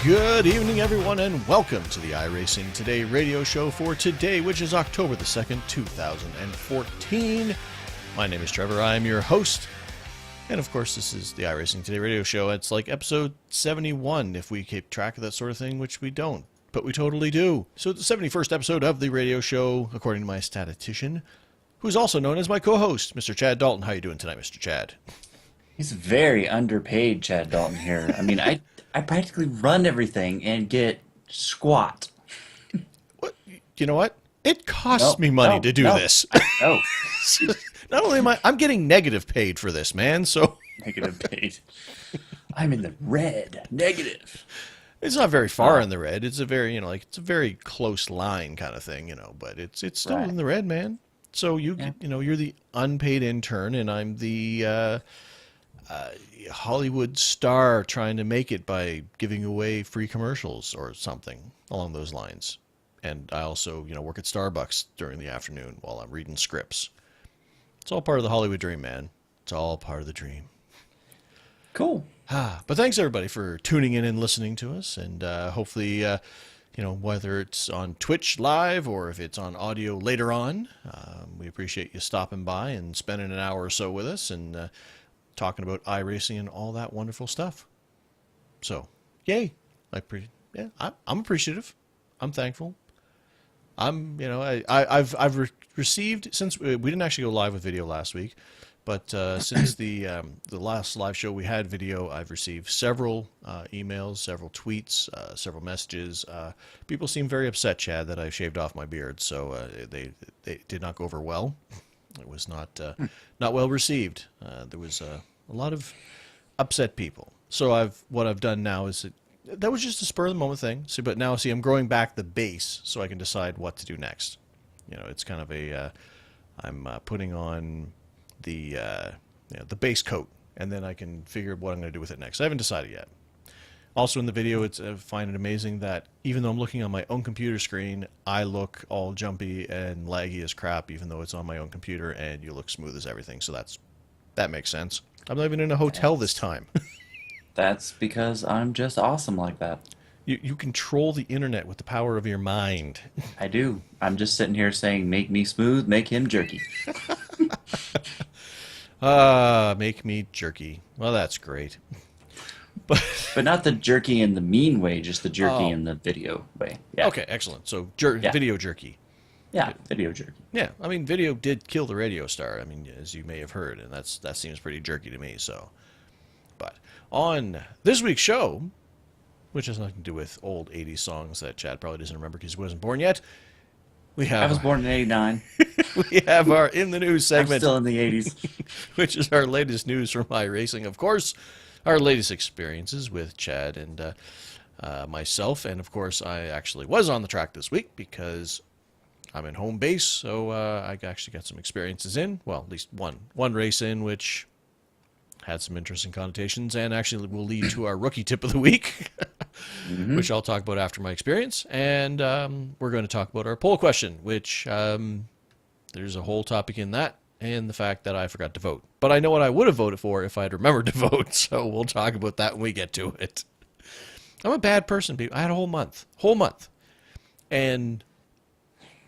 Good evening, everyone, and welcome to the iRacing Today radio show for today, which is October the 2nd, 2014. My name is Trevor. I am your host. And, of course, this is the iRacing Today radio show. It's like episode 71, if we keep track of that sort of thing, which we don't, but we totally do. So the 71st episode of the radio show, according to my statistician, who's also known as my co-host, Mr. Chad Dalton. How are you doing tonight, Mr. Chad? He's very underpaid, Chad Dalton here. I mean, I practically run everything and get squat. What? You know what? It costs me money to do this. Oh, Not only am I'm getting negative paid for this, man, so... Negative paid. I'm in the red. Negative. It's not very far in the red. It's a very, it's a very close line kind of thing, but it's still in the red, man. So you're the unpaid intern, and I'm the Hollywood star trying to make it by giving away free commercials or something along those lines. And I also, work at Starbucks during the afternoon while I'm reading scripts. It's all part of the Hollywood dream, man. It's all part of the dream. Cool. But thanks, everybody, for tuning in and listening to us. And hopefully, whether it's on Twitch live or if it's on audio later on, we appreciate you stopping by and spending an hour or so with us and talking about iRacing and all that wonderful stuff. So, yay. I'm appreciative. I'm thankful. I've received, since we didn't actually go live with video last week, but since the last live show we had video, I've received several emails, several tweets, several messages. People seem very upset, Chad, that I shaved off my beard, so they did not go over well. It was not well received. There was a lot of upset people. So what I've done now is that was just a spur of the moment thing. But now I'm growing back the base so I can decide what to do next. It's kind of I'm putting on the base coat, and then I can figure what I'm going to do with it next. I haven't decided yet. Also in the video, I find it amazing that even though I'm looking on my own computer screen, I look all jumpy and laggy as crap, even though it's on my own computer, and you look smooth as everything. So that makes sense. I'm not even in a hotel this time. That's because I'm just awesome like that. You control the internet with the power of your mind. I do. I'm just sitting here saying, make me smooth, make him jerky. Make me jerky. Well, that's great. But not the jerky in the mean way, just the jerky in the video way. Yeah. Okay, excellent. So video jerky. Yeah, video jerky. Yeah, I mean, video did kill the radio star. I mean, as you may have heard, and that seems pretty jerky to me. So, but on this week's show, which has nothing to do with old 80s songs that Chad probably doesn't remember because he wasn't born yet, I was born in 89. We have our In the News segment. I'm still in the 80s. Which is our latest news from iRacing. Of course, our latest experiences with Chad and myself. And, of course, I actually was on the track this week because I'm in home base. So I actually got some experiences in. Well, at least one race in, which had some interesting connotations and actually will lead to our rookie tip of the week, which I'll talk about after my experience. And we're going to talk about our poll question, which there's a whole topic in that and the fact that I forgot to vote. But I know what I would have voted for if I had remembered to vote, so we'll talk about that when we get to it. I'm a bad person, people. I had a whole month. And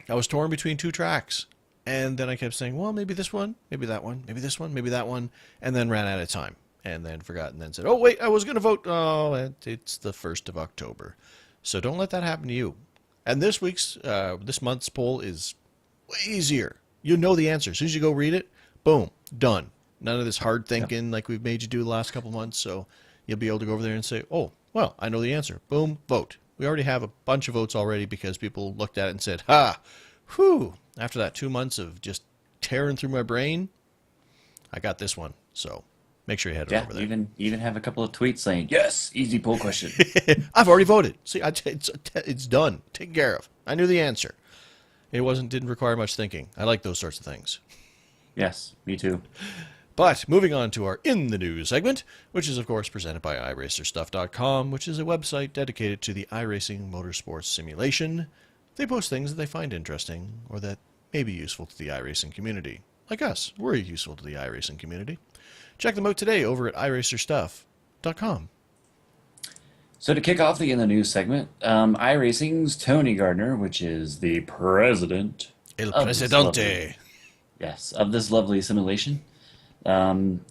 I was torn between two tracks. And then I kept saying, well, maybe this one, maybe that one, maybe this one, maybe that one, and then ran out of time. And then forgot, and then said, oh, wait, I was going to vote. Oh, it's the 1st of October. So don't let that happen to you. And this month's poll is way easier. You know the answer. As soon as you go read it, boom, done. None of this hard thinking like we've made you do the last couple months. So you'll be able to go over there and say, oh, well, I know the answer. Boom, vote. We already have a bunch of votes already because people looked at it and said, ha, whew. After that 2 months of just tearing through my brain, I got this one. So make sure you head on Yeah, over there. even have a couple of tweets saying, yes, easy poll question. I've already voted. See, it's done, taken care of. I knew the answer. It didn't require much thinking. I like those sorts of things. Yes, me too. But moving on to our In the News segment, which is, of course, presented by iRacerStuff.com, which is a website dedicated to the iRacing motorsports simulation. They post things that they find interesting or that may be useful to the iRacing community. Like us, we're useful to the iRacing community. Check them out today over at iRacerStuff.com. So to kick off the In the News segment, iRacing's Tony Gardner, which is the president El of this lovely, Presidente. yes, of this lovely simulation, um,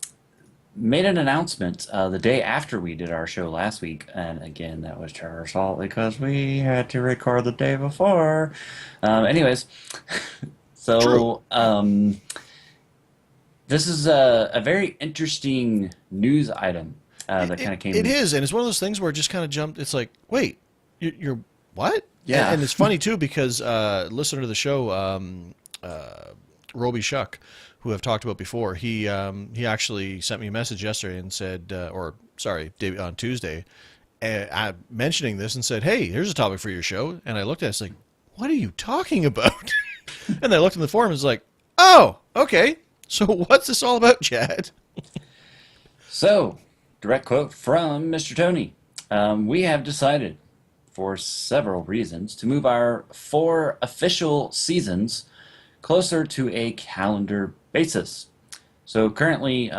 made an announcement the day after we did our show last week, and again, that was our fault because we had to record the day before. Anyways, True. so this is a very interesting news item that kind of It came. is, and it's one of those things where it just kind of jumped. It's like, wait, you're what? Yeah. And it's funny too because listener to the show, Roby Shuck, who I've talked about before, he actually sent me a message yesterday and said, or sorry, on Tuesday, mentioning this and said, "Hey, here's a topic for your show." And I looked at it, it's like, "What are you talking about?" And I looked in the forum, it's like, "Oh, okay. So what's this all about, Chad?" So, direct quote from Mr. Tony. We have decided, for several reasons, to move our 4 official seasons closer to a calendar basis. So currently,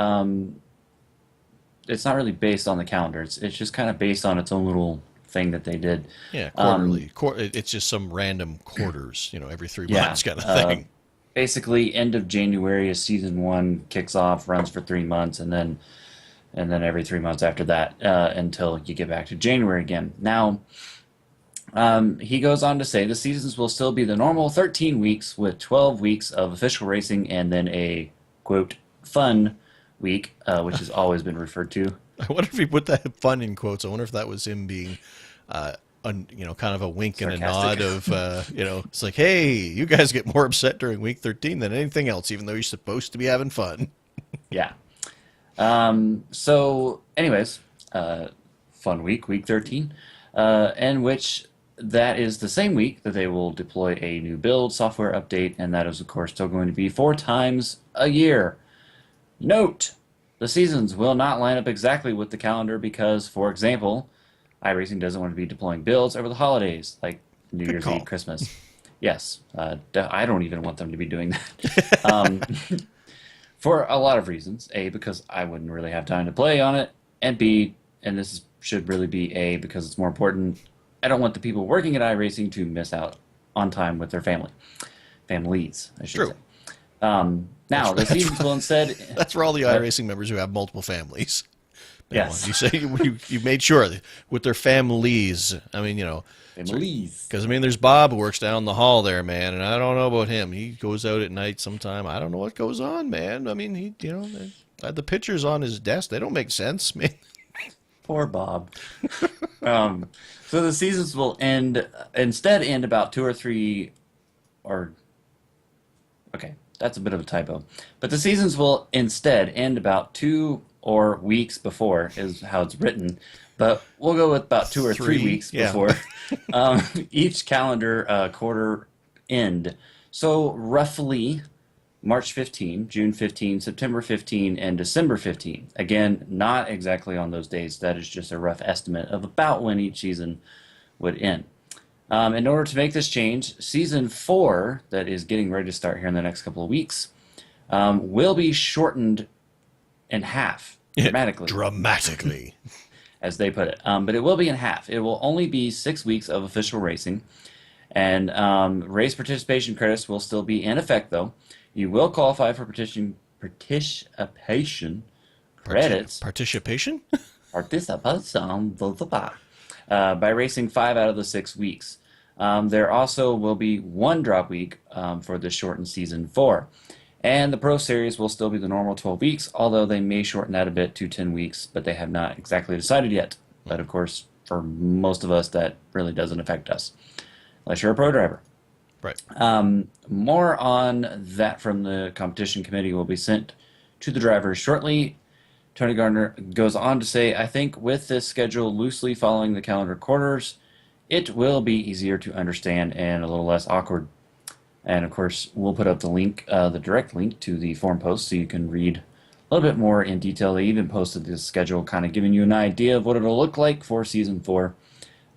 it's not really based on the calendar. It's just kind of based on its own little thing that they did. Yeah, Um, quarterly. It's just some random quarters, every three yeah. months kind of thing. Basically, end of January is season one kicks off, runs for 3 months, and then every 3 months after that until you get back to January again. Now, he goes on to say the seasons will still be the normal 13 weeks with 12 weeks of official racing and then a, quote, fun week, which has always been referred to. I wonder if he put that fun in quotes. I wonder if that was him being, kind of a wink and a Sarcastic. nod of, it's like, hey, you guys get more upset during week 13 than anything else, even though you're supposed to be having fun. Yeah. So, anyways, fun week, week 13, in which that is the same week that they will deploy a new build software update, and that is, of course, still going to be 4 times a year. Note, the seasons will not line up exactly with the calendar because, for example, iRacing doesn't want to be deploying builds over the holidays, like New Good Year's Eve, call. Christmas. Yes, I don't even want them to be doing that. For a lot of reasons. A, because I wouldn't really have time to play on it, and B, and should really be A, because it's more important, I don't want the people working at iRacing to miss out on time with their families, I should True. say. Now, the seasons will instead, That's for all the but iRacing members who have multiple families. yes, You say you made sure that with their families. I mean, families. because there's Bob who works down the hall there, man, and I don't know about him. He goes out at night sometime. I don't know what goes on, man. I mean, the pictures on his desk, they don't make sense, man. Poor Bob. So the seasons will end about 2 or 3, or okay, that's a bit of a typo. But the seasons will instead end about 2 or weeks before, is how it's written. But we'll go with about 2 or 3 weeks Yeah. before each calendar quarter end. So roughly March 15, June 15, September 15, and December 15. Again, not exactly on those days. That is just a rough estimate of about when each season would end. In order to make this change, season 4, that is getting ready to start here in the next couple of weeks, will be shortened in half dramatically, Dramatically. as they put it. But it will be in half. It will only be 6 weeks of official racing, and race participation credits will still be in effect, though. You will qualify for participation credits Participation? participation by racing 5 out of the 6 weeks. There also will be one drop week for the shortened season 4. And the Pro Series will still be the normal 12 weeks, although they may shorten that a bit to 10 weeks, but they have not exactly decided yet. But of course, for most of us, that really doesn't affect us, unless you're a pro driver. Right. More on that from the competition committee will be sent to the drivers shortly. Tony Gardner goes on to say, I think with this schedule loosely following the calendar quarters, it will be easier to understand and a little less awkward. And of course, we'll put up the link, the direct link to the forum post so you can read a little bit more in detail. They even posted this schedule, kind of giving you an idea of what it'll look like for season four.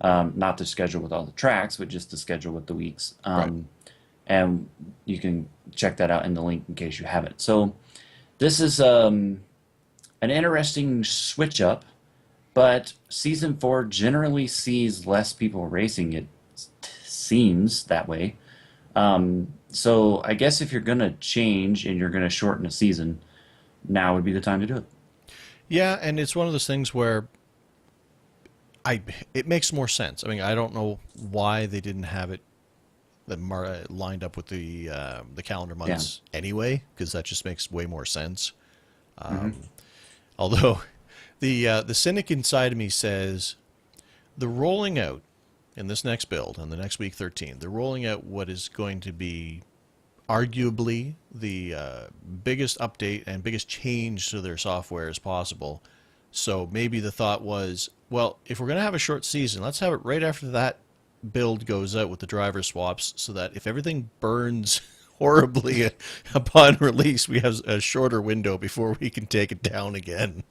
Not the schedule with all the tracks, but just the schedule with the weeks. Right. And you can check that out in the link in case you haven't. So this is an interesting switch up, but season four generally sees less people racing. It seems that way. So I guess if you're going to change and you're going to shorten a season, now would be the time to do it. Yeah, and it's one of those things where it makes more sense. I mean, I don't know why they didn't have it lined up with the calendar Yeah. months anyway, because that just makes way more sense. Hmm. Although the cynic inside of me says the rolling out in this next build on the next week 13, they're rolling out what is going to be arguably the biggest update and biggest change to their software as possible. So maybe the thought was, well, if we're going to have a short season, let's have it right after that build goes out with the driver swaps so that if everything burns horribly upon release, we have a shorter window before we can take it down again.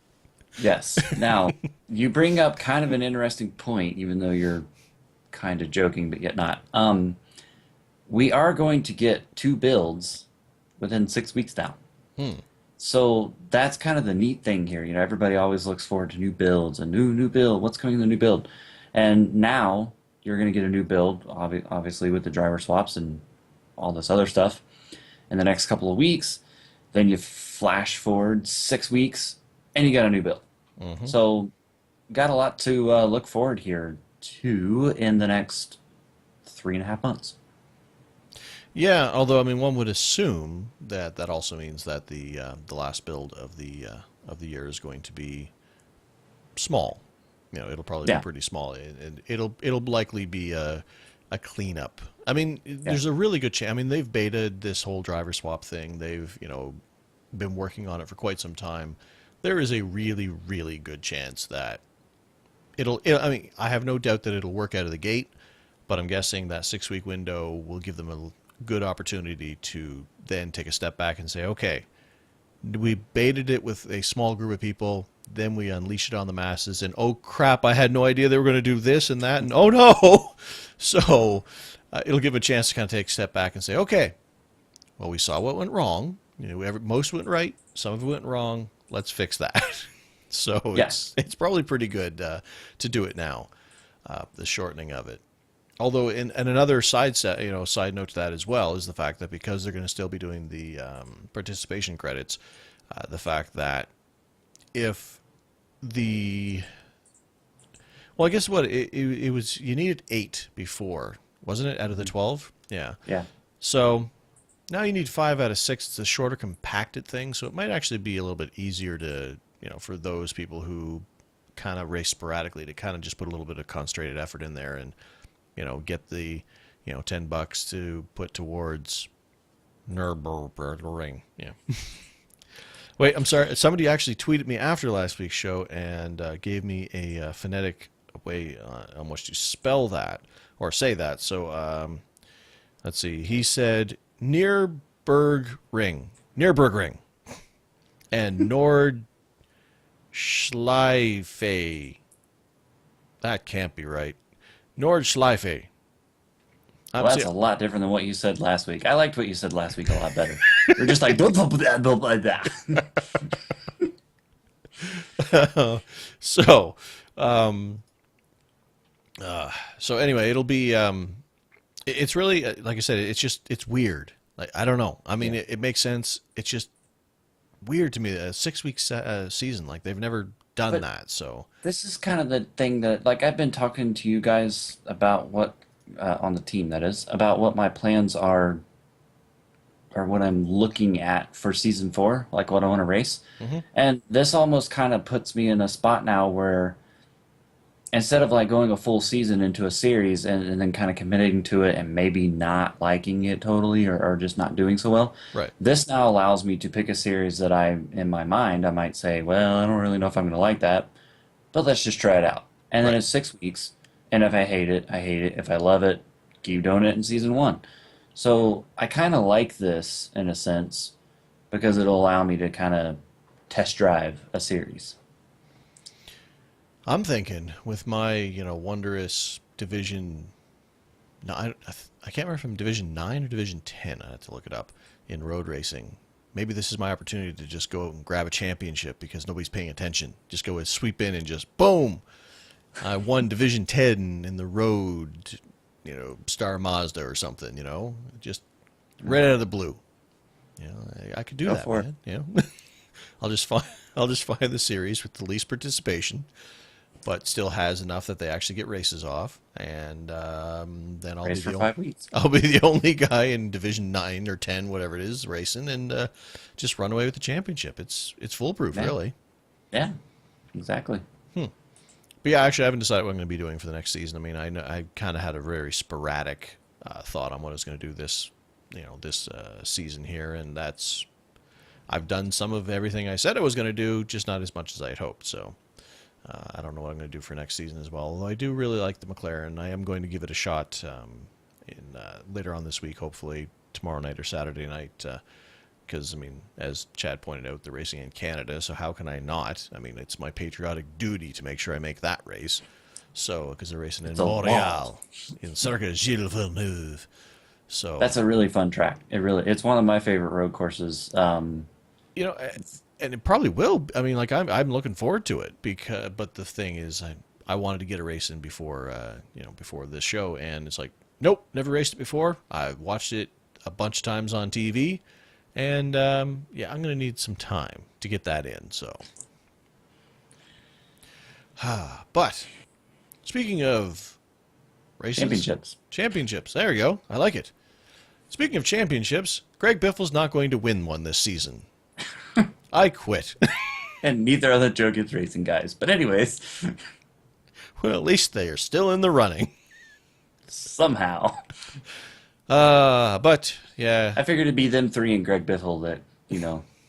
Yes. Now, you bring up kind of an interesting point, even though you're kind of joking, but yet not. We are going to get two builds within 6 weeks now. Hmm. So that's kind of the neat thing here. You know, everybody always looks forward to new builds, a new build. What's coming in the new build? And now you're going to get a new build, obviously with the driver swaps and all this other stuff in the next couple of weeks. Then you flash forward 6 weeks, and you got a new build. Hmm. So got a lot to look forward here to in the next 3.5 months. Yeah, although I mean, one would assume that that also means that the last build of the year is going to be small. You know, it'll probably be Yeah, pretty small, and it'll likely be a cleanup. I mean, yeah, there's a really good chance. I mean, they've betaed this whole driver swap thing. They've been working on it for quite some time. There is a really really good chance that I mean, I have no doubt that it'll work out of the gate, but I'm guessing that 6 week window will give them a good opportunity to then take a step back and say, okay, we baited it with a small group of people, then we unleash it on the masses, and oh crap, I had no idea they were going to do this and that, and oh no. So it'll give a chance to kind of take a step back and say, okay, well, we saw what went wrong. Most went right, some of it went wrong. Let's fix that. So yeah. it's probably pretty good to do it now, the shortening of it. Although, and another side note to that as well is the fact that because they're going to still be doing the participation credits, the fact that if the well, I guess it was you needed 8 before, wasn't it, out of the 12? Yeah. Yeah. So now you need 5 out of 6. It's a shorter, compacted thing, so it might actually be a little bit easier to for those people who kind of race sporadically to kind of just put a little bit of concentrated effort in there and get the $10 to put towards Nürburgring. Yeah. Wait, I'm sorry. Somebody actually tweeted me after last week's show and gave me a phonetic way on which to spell that or say that. So let's see. He said Nürburgring, and Nordschleife. That can't be right. Nordschleife. Well, I'm that's see- a lot different than what you said last week. I liked what you said last week a lot better. You're just like blah, blah, blah, blah, blah, blah. so, um, so anyway, it'll be. It's really like I said. It's weird. Like I don't know. I mean, Yeah. it makes sense. It's just weird to me. A 6 week season. Like they've never done But that. So this is kind of the thing that, like, I've been talking to you guys about what, on the team, that is, about what my plans are, or what I'm looking at for season four, like what I want to race. hmm And this almost kind of puts me in a spot now where instead of like going a full season into a series and then kind of committing to it and maybe not liking it totally or just not doing so well, Right. this now allows me to pick a series that in my mind, I might say, well, I don't really know if I'm going to like that, but let's just try it out. And then Right. it's 6 weeks, and if I hate it, I hate it. If I love it, keep doing it in season one. So I kind of like this in a sense because it'll allow me to kind of test drive a series. I'm thinking with my, wondrous division. No, I can't remember from Division 9 or Division 10. I have to look it up in road racing. Maybe this is my opportunity to just go and grab a championship because nobody's paying attention. Just go and sweep in and just boom. I won Division 10 in the road, Star Mazda or something, just right out of the blue. I could do Go that, for it. man. I'll just find I'll just find the series with the least participation, but still has enough that they actually get races off, and then Race for 5 weeks. I'll be the only guy in Division 9 or 10, whatever it is, racing, and just run away with the championship. It's foolproof, Yeah, really. yeah, exactly. But yeah, actually, I haven't decided what I'm going to be doing for the next season. I mean, I kind of had a very sporadic thought on what I was going to do this season here, and I've done some of everything I said I was going to do, just not as much as I had hoped. So I don't know what I'm going to do for next season as well. Although I do really like the McLaren, I am going to give it a shot in later on this week, hopefully tomorrow night or Saturday night. Because, I mean, as Chad pointed out, they're racing in Canada, so how can I not? I mean, it's my patriotic duty to make sure I make that race. So, because they're racing in It's a Montreal, wall. in Circuit Gilles Villeneuve. So, That's a really fun track. It's one of my favorite road courses. you know, and it probably will. I mean, like, I'm looking forward to it, but the thing is, I wanted to get a race in before, before this show, and it's like, nope, never raced it before. I've watched it a bunch of times on TV. And yeah, I'm going to need some time to get that in. So, but speaking of races, championships. There you go. I like it. Speaking of championships, Greg Biffle's not going to win one this season. I quit. And neither are the Joe Gibbs Racing guys. But anyways, Well, at least they are still in the running. somehow. But yeah, I figured it'd be them three and Greg Biffle that,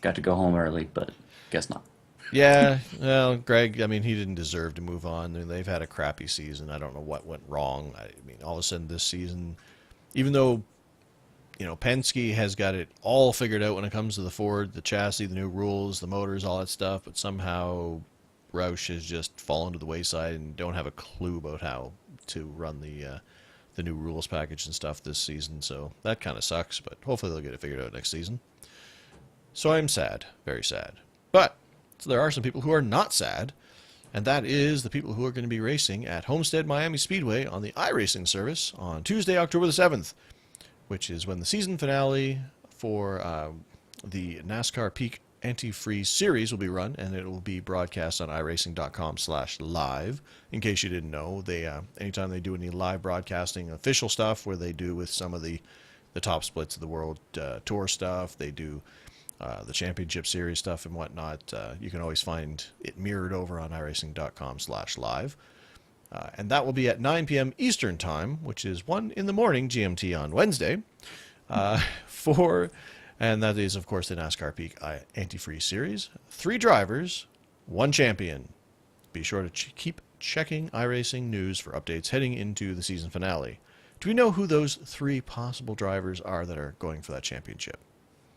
got to go home early, but guess not. yeah. Well, Greg, I mean, he didn't deserve to move on. I mean, they've had a crappy season. I don't know what went wrong. I mean, all of a sudden this season, even though Penske has got it all figured out when it comes to the Ford, the chassis, the new rules, the motors, all that stuff, but somehow Roush has just fallen to the wayside and don't have a clue about how to run the new rules package and stuff this season. So that kind of sucks, but hopefully they'll get it figured out next season. So I'm sad, very sad. But so there are some people who are not sad, and that is the people who are going to be racing at Homestead Miami Speedway on the iRacing service on Tuesday, October the 7th, which is when the season finale for the NASCAR Peak Antifreeze Series will be run, and it will be broadcast on iRacing.com/live. In case you didn't know, they anytime they do any live broadcasting, official stuff where they do with some of the top splits of the World Tour stuff, they do the Championship Series stuff and whatnot. You can always find it mirrored over on iRacing.com/live. And that will be at 9 p.m. Eastern Time, which is 1 in the morning GMT on Wednesday. And that is, of course, the NASCAR Peak Antifreeze Series. 3 drivers, 1 champion. Be sure to keep checking iRacing news for updates heading into the season finale. Do we know who those 3 possible drivers are that are going for that championship?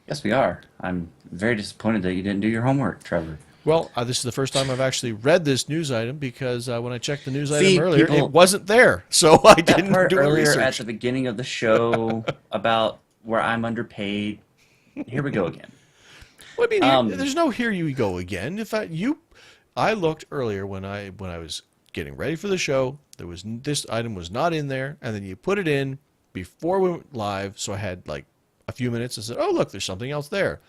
Yes, we are. I'm very disappointed that you didn't do your homework, Trevor. Well, this is the first time I've actually read this news item because when I checked the news See, item earlier, people, it wasn't there. So I that didn't part do a earlier at research. the beginning of the show about where I'm underpaid. Here we go again. Well, I mean, Um, there's no here you go again. In fact, I looked earlier when I was getting ready for the show. This item was not in there, and then you put it in before we went live. So I had like a few minutes and said, "Oh, look, there's something else there."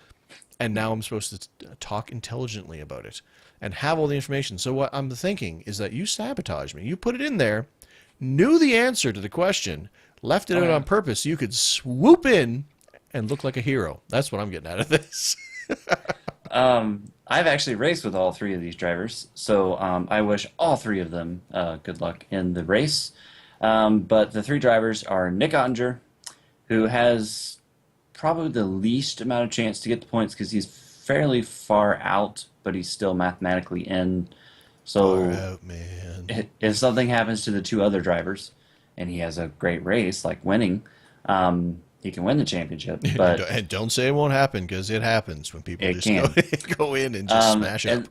And now I'm supposed to talk intelligently about it and have all the information. So what I'm thinking is that you sabotaged me. You put it in there, knew the answer to the question, left it Oh, out yeah. on purpose so you could swoop in and look like a hero. That's what I'm getting out of this. I've actually raced with all three of these drivers, so I wish all three of them good luck in the race. But the three drivers are Nick Ottinger, who has probably the least amount of chance to get the points because he's fairly far out, but he's still mathematically in. Far So out, man. if something happens to the two other drivers, and he has a great race, like winning, he can win the championship. But And don't say it won't happen, because it happens when people it just go, can. go in and just smash up.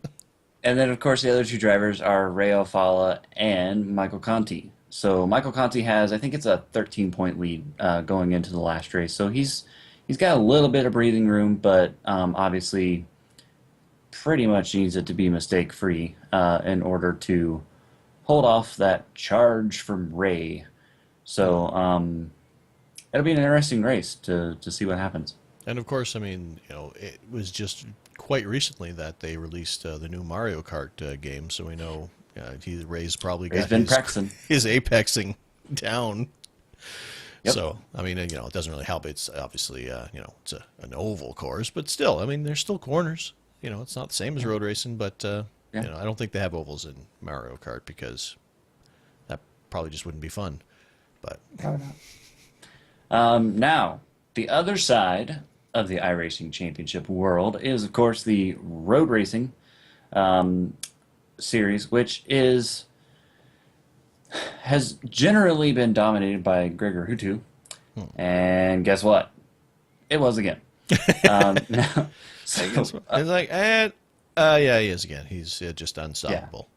And then, of course, the other two drivers are Ray Alfala and Michael Conti. So Michael Conti has, I think it's a 13-point lead going into the last race. So he's got a little bit of breathing room, but obviously pretty much needs it to be mistake-free in order to hold off that charge from Ray. So it'll be an interesting race to see what happens. And of course, I mean, it was just quite recently that they released the new Mario Kart game, so we know Ray's probably Ray's got been practicing. his apexing down. Yep. So, I mean, it doesn't really help. It's obviously, it's an oval course, but still, I mean, there's still corners. It's not the same as road racing, but, Yeah. I don't think they have ovals in Mario Kart because that probably just wouldn't be fun. But Probably now, the other side of the iRacing Championship world is, of course, the road racing series, which has generally been dominated by Gregor Hutu. And guess what? It was again. Now, so, it's like, yeah, he is again. He's just unstoppable.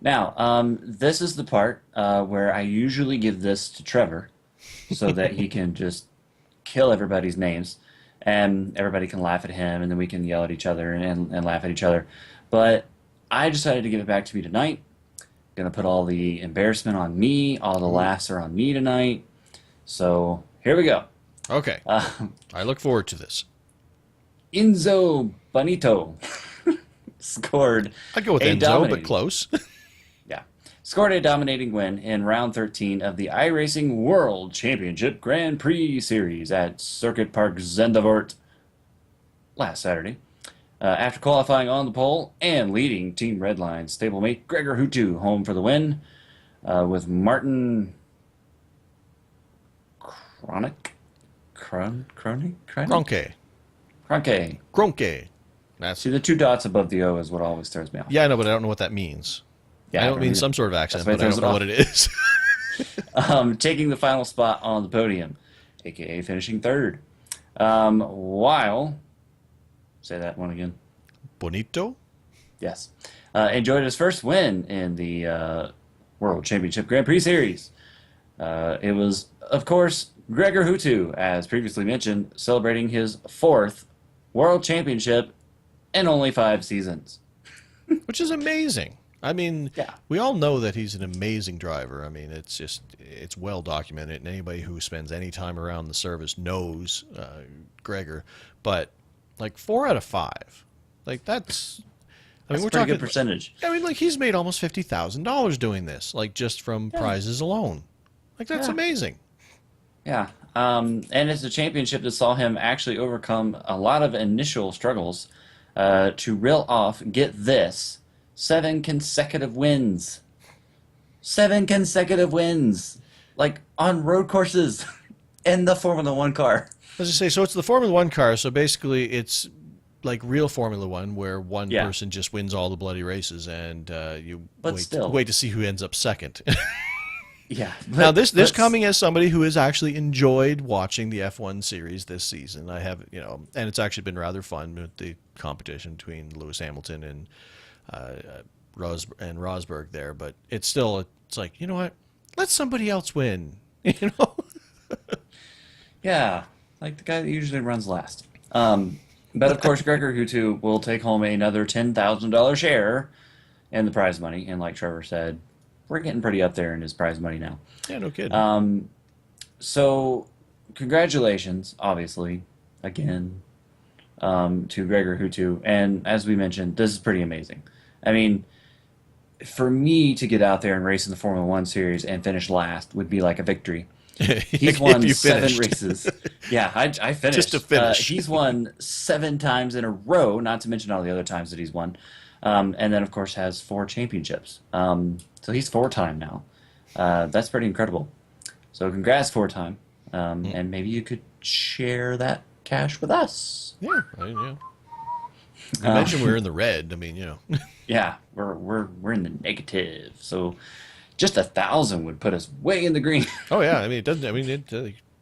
now, this is the part where I usually give this to Trevor so that he can just kill everybody's names and everybody can laugh at him and then we can yell at each other and laugh at each other. But I decided to give it back to me tonight. Gonna put all the embarrassment on me. All the laughs are on me tonight. So here we go. Okay. I look forward to this. Enzo Bonito scored I'd go with a Enzo, dominating, but close. yeah, scored a dominating win in round 13 of the iRacing World Championship Grand Prix Series at Circuit Park Zandvoort last Saturday. After qualifying on the pole and leading Team Redline stablemate Gregor Hutu home for the win, with Martin Kronik, Kronke. Kronke. Kronke. That's See, the two dots above the O is what always throws me off. Yeah, I know, but I don't know what that means. Yeah, I don't mean some sort of accent, That's but why I it don't know throws what it is. Taking the final spot on the podium, aka finishing third. While, say that one again. Bonito? Yes. Enjoyed his first win in the World Championship Grand Prix Series. It was, of course, Gregor Hutu, as previously mentioned, celebrating his fourth World Championship in only 5 seasons. Which is amazing. I mean, Yeah. we all know that he's an amazing driver. I mean, it's well documented, and anybody who spends any time around the service knows Gregor. But, like, 4 out of 5. Like, that's... That's we're a pretty talking, good percentage. I mean, like, he's made almost $50,000 doing this, like, just from prizes alone. Like, that's Yeah. amazing. Yeah. And it's a championship that saw him actually overcome a lot of initial struggles to reel off, get this, 7 consecutive wins. 7 consecutive wins. Like, on road courses in the Formula One car. As I say, so it's the Formula One car, so basically it's like real Formula One, where one Yeah. person just wins all the bloody races, and you But still. wait to see who ends up second. Yeah. Now, this but- coming as somebody who has actually enjoyed watching the F1 series this season. I have, and it's actually been rather fun with the competition between Lewis Hamilton and Rosberg there. But it's still, it's like, you know what? Let somebody else win. You know? Yeah, like the guy that usually runs last. But of course, Gregor Hutu will take home another $10,000 share in the prize money. And like Trevor said, we're getting pretty up there in his prize money now. Yeah, no kidding. So, congratulations, obviously, again, to Gregor Hutu. And as we mentioned, this is pretty amazing. I mean, for me to get out there and race in the Formula One series and finish last would be like a victory. He's If won you 7 finished. races. Yeah, I Just to finished. finish. He's won 7 times in a row, not to mention all the other times that he's won. And then, of course, has 4 championships. So he's 4-time now. That's pretty incredible. So congrats, 4-time. And maybe you could share that cash with us. Yeah, you Um, mentioned we're in the red. I mean, yeah, we're in the negative. So just 1,000 would put us way in the green. Oh yeah, I mean it doesn't. I mean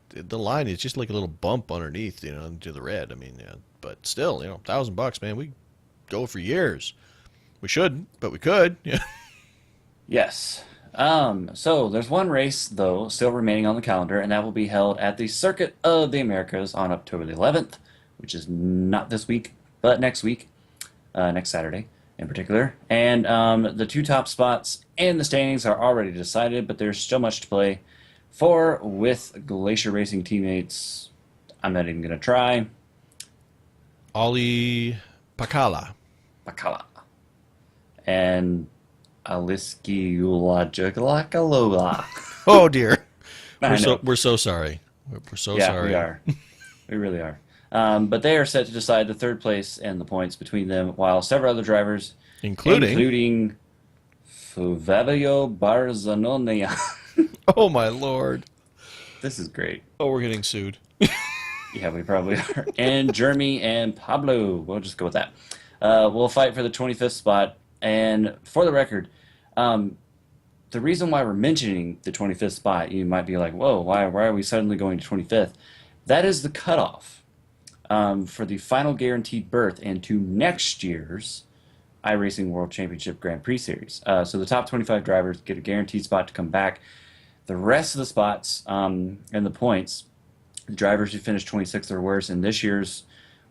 the line is just like a little bump underneath, to the red. I mean, yeah, but still, $1,000, man. We go for years. We shouldn't, but we could. Yeah. Yes. So there's one race though still remaining on the calendar, and that will be held at the Circuit of the Americas on October the 11th, which is not this week, but next week, next Saturday in particular. And the 2 top spots and the standings are already decided, but there's still much to play for with Glacier Racing teammates. I'm not even gonna try. Ollie Pakala. Bacala and Aliskiulajagalakalula. Oh dear, I know. we're so sorry. We're so Yeah, sorry. we are. We really are. But they are set to decide the 3rd place and the points between them, while several other drivers, Including. Fabio Barzanonia. Oh my lord. This is great. Oh, we're getting sued. Yeah, we probably are. And Jeremy and Pablo. We'll just go with that. We'll fight for the 25th spot. And for the record, the reason why we're mentioning the 25th spot, you might be like, whoa, why are we suddenly going to 25th? That is the cutoff for the final guaranteed berth into next year's iRacing World Championship Grand Prix Series. So the top 25 drivers get a guaranteed spot to come back. The rest of the spots and the points, the drivers who finish 26th or worse in this year's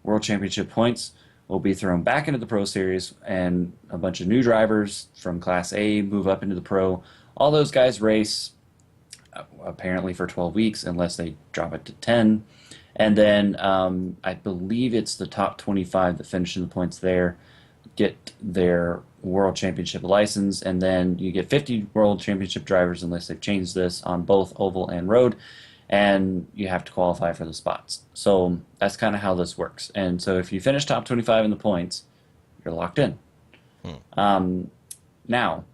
World Championship points will be thrown back into the Pro Series, and a bunch of new drivers from Class A move up into the Pro. All those guys race apparently for 12 weeks unless they drop it to 10. And then I believe it's the top 25 that finish in the points there get their World Championship license, and then you get 50 World Championship drivers unless they've changed this on both oval and road, and you have to qualify for the spots. So that's kind of how this works. And so if you finish top 25 in the points, you're locked in. Now,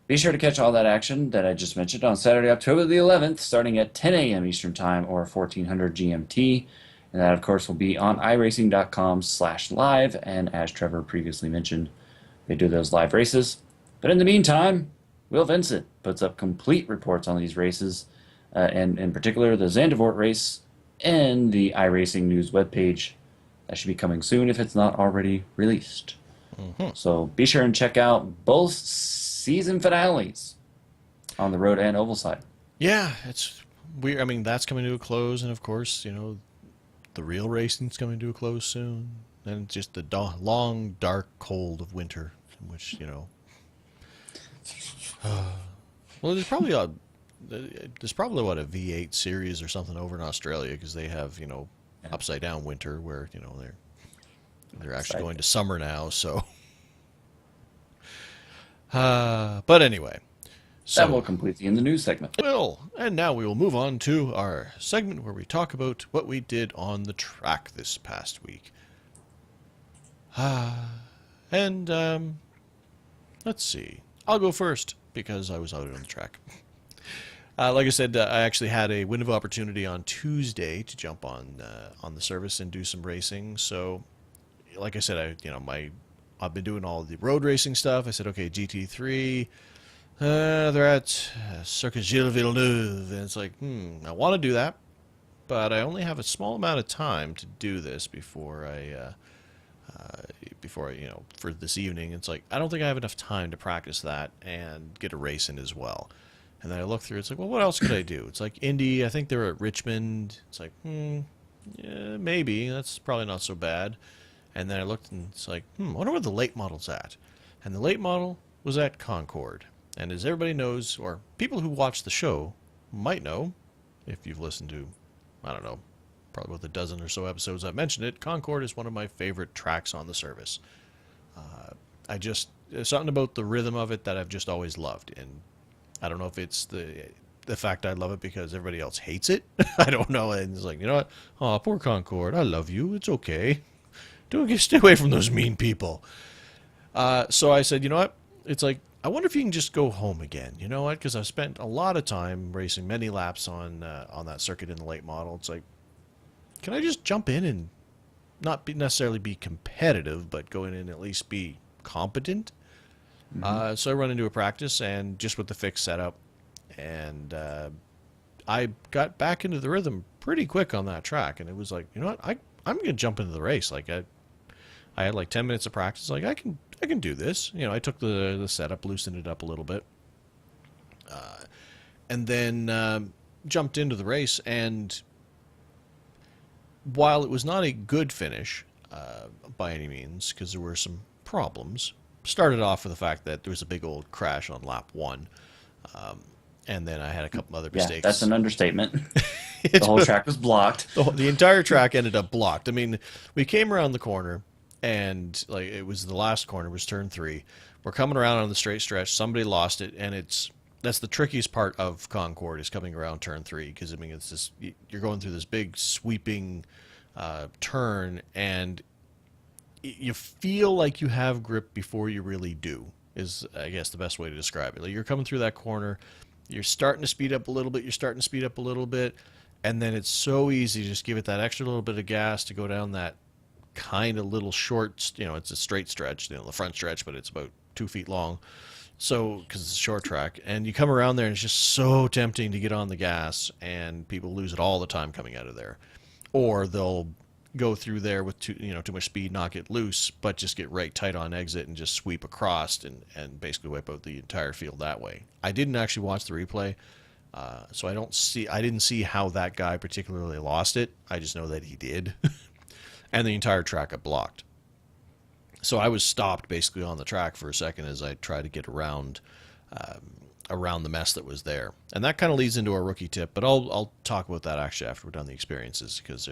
be sure to catch all that action that I just mentioned on Saturday, October the 11th, starting at 10 a.m. Eastern Time or 1400 GMT. And that, of course, will be on iRacing.com/live. And as Trevor previously mentioned, they do those live races. But in the meantime, Will Vincent puts up complete reports on these races, and in particular the Zandvoort race and the iRacing News webpage. That should be coming soon if it's not already released. So be sure and check out both season finales on the road and oval side. Yeah, it's weird. I mean, that's coming to a close, and of course, the real racing's coming to a close soon. And just the long, dark cold of winter, in which, well, there's probably what, a V8 series or something over in Australia, because they have, upside down winter where, they're actually going to summer now, so. But anyway. That will complete the In the News segment. Well, and now we will move on to our segment where we talk about what we did on the track this past week. And let's see. I'll go first because I was out on the track. Like I said, I actually had a window of opportunity on Tuesday to jump on the service and do some racing. So, like I said, I've been doing all the road racing stuff. I said, okay, GT3. They're at Circuit Gilles Villeneuve, and it's like, I want to do that, but I only have a small amount of time to do this before I, for this evening. It's like, I don't think I have enough time to practice that and get a race in as well. And then I look through, it's like, well, what else could I do? It's like Indy, I think they're at Richmond. It's like, yeah, maybe, that's probably not so bad. And then I looked, and it's like, I wonder where the late model's at. And the late model was at Concord. And as everybody knows, or people who watch the show might know, if you've listened to, I don't know, probably with a dozen or so episodes I've mentioned it, Concord is one of my favorite tracks on the service. There's something about the rhythm of it that I've just always loved. And I don't know if it's the fact I love it because everybody else hates it. I don't know. And it's like, you know what? Oh, poor Concord. I love you. It's okay. Don't get stay away from those mean people. So I said, you know what? It's like, I wonder if you can just go home again. You know what? Because I've spent a lot of time racing many laps on that circuit in the late model. It's like, can I just jump in and not necessarily be competitive, but go in and at least be competent? So I run into a practice and just with the fixed setup, and I got back into the rhythm pretty quick on that track, and it was like, you know what? I'm gonna jump into the race. Like I had like 10 minutes of practice. Like I can do this. You know, I took the setup, loosened it up a little bit, and then jumped into the race. And while it was not a good finish by any means, because there were some problems, started off with the fact that there was a big old crash on lap one, and then I had a couple other Yeah, mistakes. that's an understatement. The whole track was blocked. The entire track ended up blocked. I mean, we came around the corner, and like it was the last corner was turn 3. We're coming around on the straight stretch. Somebody lost it, and that's the trickiest part of Concord is coming around turn 3 because I mean it's this you're going through this big sweeping turn, and you feel like you have grip before you really do. Is I guess the best way to describe it. Like you're coming through that corner, you're starting to speed up a little bit. You're starting to speed up a little bit. And then it's so easy to just give it that extra little bit of gas to go down that kind of little short, you know, it's a straight stretch, you know, the front stretch, but it's about 2 feet long. So, because it's a short track, and you come around there and it's just so tempting to get on the gas, and people lose it all the time coming out of there. Or they'll go through there with too much speed, knock it loose, but just get right tight on exit and just sweep across and basically wipe out the entire field that way. I didn't actually watch the replay. So I didn't see how that guy particularly lost it. I just know that he did. And the entire track got blocked. So I was stopped basically on the track for a second as I tried to get around the mess that was there. And that kind of leads into our rookie tip, but I'll talk about that actually after we're done the experiences because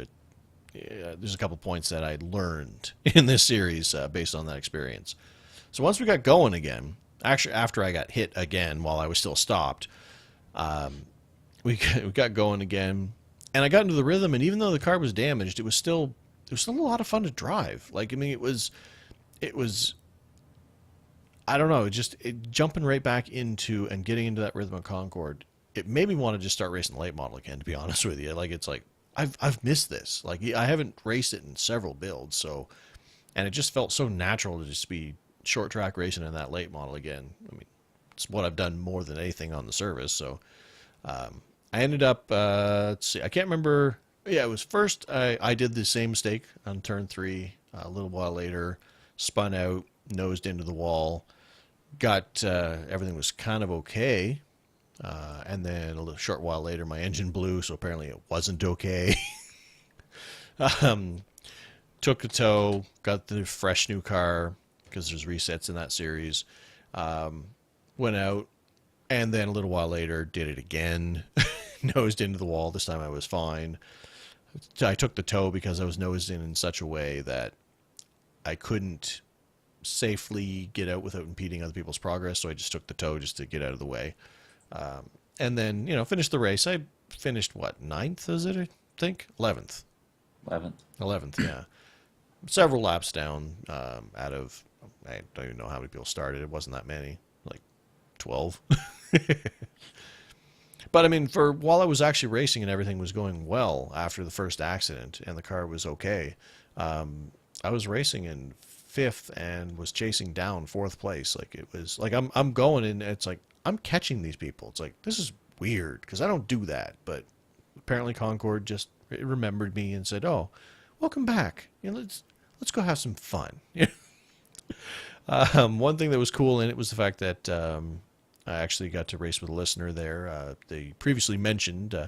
there's a couple points that I learned in this series based on that experience. So once we got going again, actually after I got hit again while I was still stopped, we got going again, and I got into the rhythm. And even though the car was damaged, it was still a lot of fun to drive. Like I mean, it was, I don't know, jumping right back into and getting into that rhythm of Concord. It made me want to just start racing the late model again. To be honest with you, like it's like I've missed this. Like I haven't raced it in several builds, so and it just felt so natural to just be short track racing in that late model again. I mean, it's what I've done more than anything on the service. So I ended up, let's see, I can't remember. Yeah, it was first I did the same mistake on turn 3. A little while later, spun out, nosed into the wall, got everything was kind of okay. And then a little short while later, my engine blew, so apparently it wasn't okay. Took a tow, got the fresh new car because there's resets in that series. Went out, and then a little while later did it again. Nosed into the wall. This time I was fine. I took the tow because I was nosed in such a way that I couldn't safely get out without impeding other people's progress, so I just took the tow just to get out of the way. And then, finished the race. I finished, what, 9th, is it, I think? 11th. 11th, yeah. Several laps down out of, I don't even know how many people started. It wasn't that many, like 12. But I mean, while I was actually racing and everything was going well after the first accident and the car was okay, I was racing in 5th and was chasing down 4th place. Like it was like I'm going and it's like I'm catching these people. It's like this is weird because I don't do that, but apparently Concord just remembered me and said, "Oh, welcome back. Let's go have some fun." One thing that was cool in it was the fact that I actually got to race with a listener there. They previously mentioned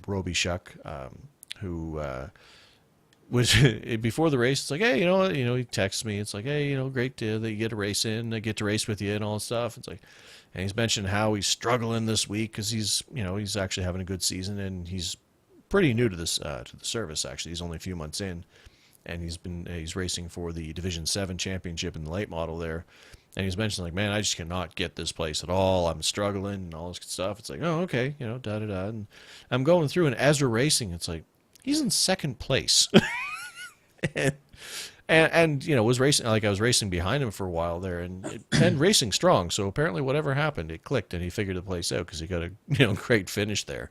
Roby Shuck, who was before the race. It's like, hey, he texts me. It's like, hey, great that you get a race in. I get to race with you and all that stuff. It's like, and he's mentioned how he's struggling this week because he's actually having a good season and he's pretty new to this to the service. Actually, he's only a few months in. and he's racing for the Division 7 championship in the late model there. And he's mentioning like, man, I just cannot get this place at all. I'm struggling and all this stuff. It's like, oh, okay, da da da. And I'm going through, and as we're racing, it's like he's in second place, and, was racing like I was racing behind him for a while there, and racing strong. So apparently, whatever happened, it clicked, and he figured the place out because he got a great finish there.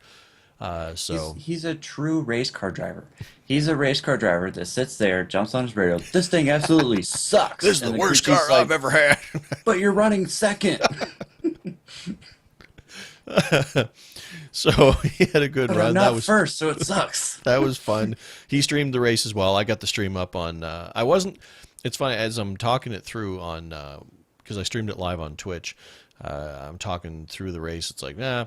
He's a true race car driver. He's a race car driver that sits there, jumps on his radio. This thing absolutely sucks. This is And the the worst crew chief's car like, I've ever had. but you're running second. So he had a good But run. I'm not first, so it sucks. That was fun. He streamed the race as well. I got the stream up on. I wasn't. It's funny as I'm talking it through on because I streamed it live on Twitch. I'm talking through the race. It's like, nah,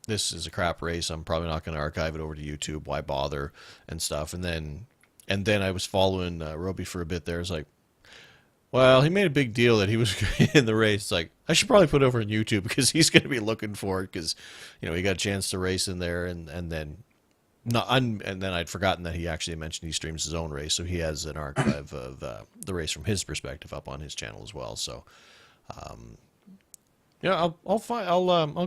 this is a crap race. I'm probably not going to archive it over to YouTube. Why bother and stuff. And then I was following Roby for a bit there. It's like, well, he made a big deal that he was in the race. It's like, I should probably put it over on YouTube because he's going to be looking for it because, he got a chance to race in there and then and then I'd forgotten that he actually mentioned he streams his own race. So he has an archive of the race from his perspective up on his channel as well. So, I'll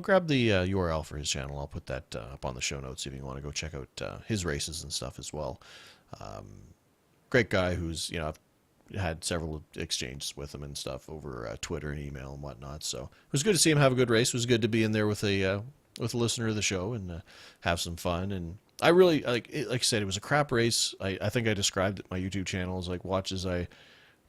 grab the URL for his channel. I'll put that up on the show notes if you want to go check out his races and stuff as well. Great guy who's I've had several exchanges with him and stuff over Twitter and email and whatnot. So it was good to see him have a good race. It was good to be in there with a listener of the show and have some fun. And I really like I said, it was a crap race. I think I described it my YouTube channel as like watch as I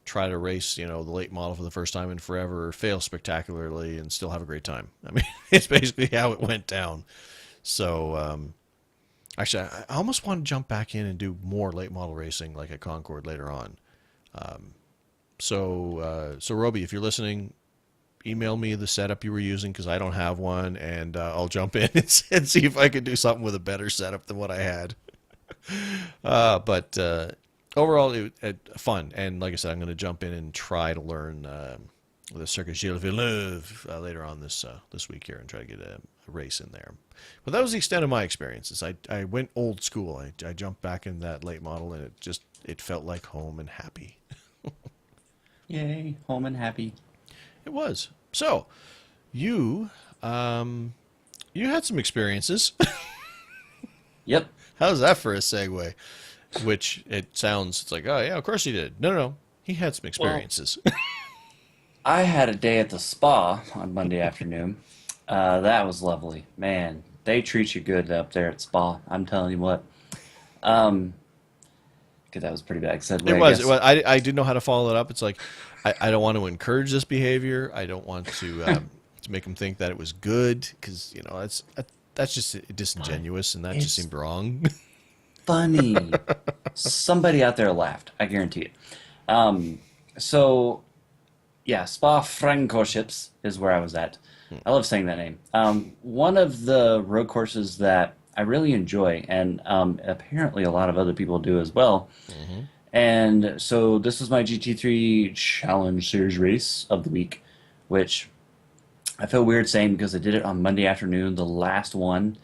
try to race, the late model for the first time in forever, fail spectacularly, and still have a great time. I mean, it's basically how it went down. So, actually, I almost want to jump back in and do more late model racing, like at Concord later on. So Roby, if you're listening, email me the setup you were using because I don't have one, and I'll jump in and see if I can do something with a better setup than what I had. But overall, it fun, and like I said, I'm going to jump in and try to learn the Circuit Gilles Villeneuve later on this week here and try to get a race in there. But that was the extent of my experiences. I went old school. I jumped back in that late model, and it felt like home and happy. Yay, home and happy. It was. So, you had some experiences. Yep. How's that for a segue? Which it's like, oh yeah, of course he did. No, he had some experiences. Well, I had a day at the spa on Monday afternoon. That was lovely. Man, they treat you good up there at spa. I'm telling you what. Because that was pretty bad. It was. I didn't know how to follow it up. It's like, I don't want to encourage this behavior. I don't want to make him think that it was good because that's just disingenuous and that just seemed wrong. Funny. Somebody out there laughed. I guarantee it. So, yeah, Spa Francorchamps is where I was at. I love saying that name. One of the road courses that I really enjoy, and apparently a lot of other people do as well. Mm-hmm. And so this was my GT3 Challenge Series race of the week, which I feel weird saying because I did it on Monday afternoon, the last one.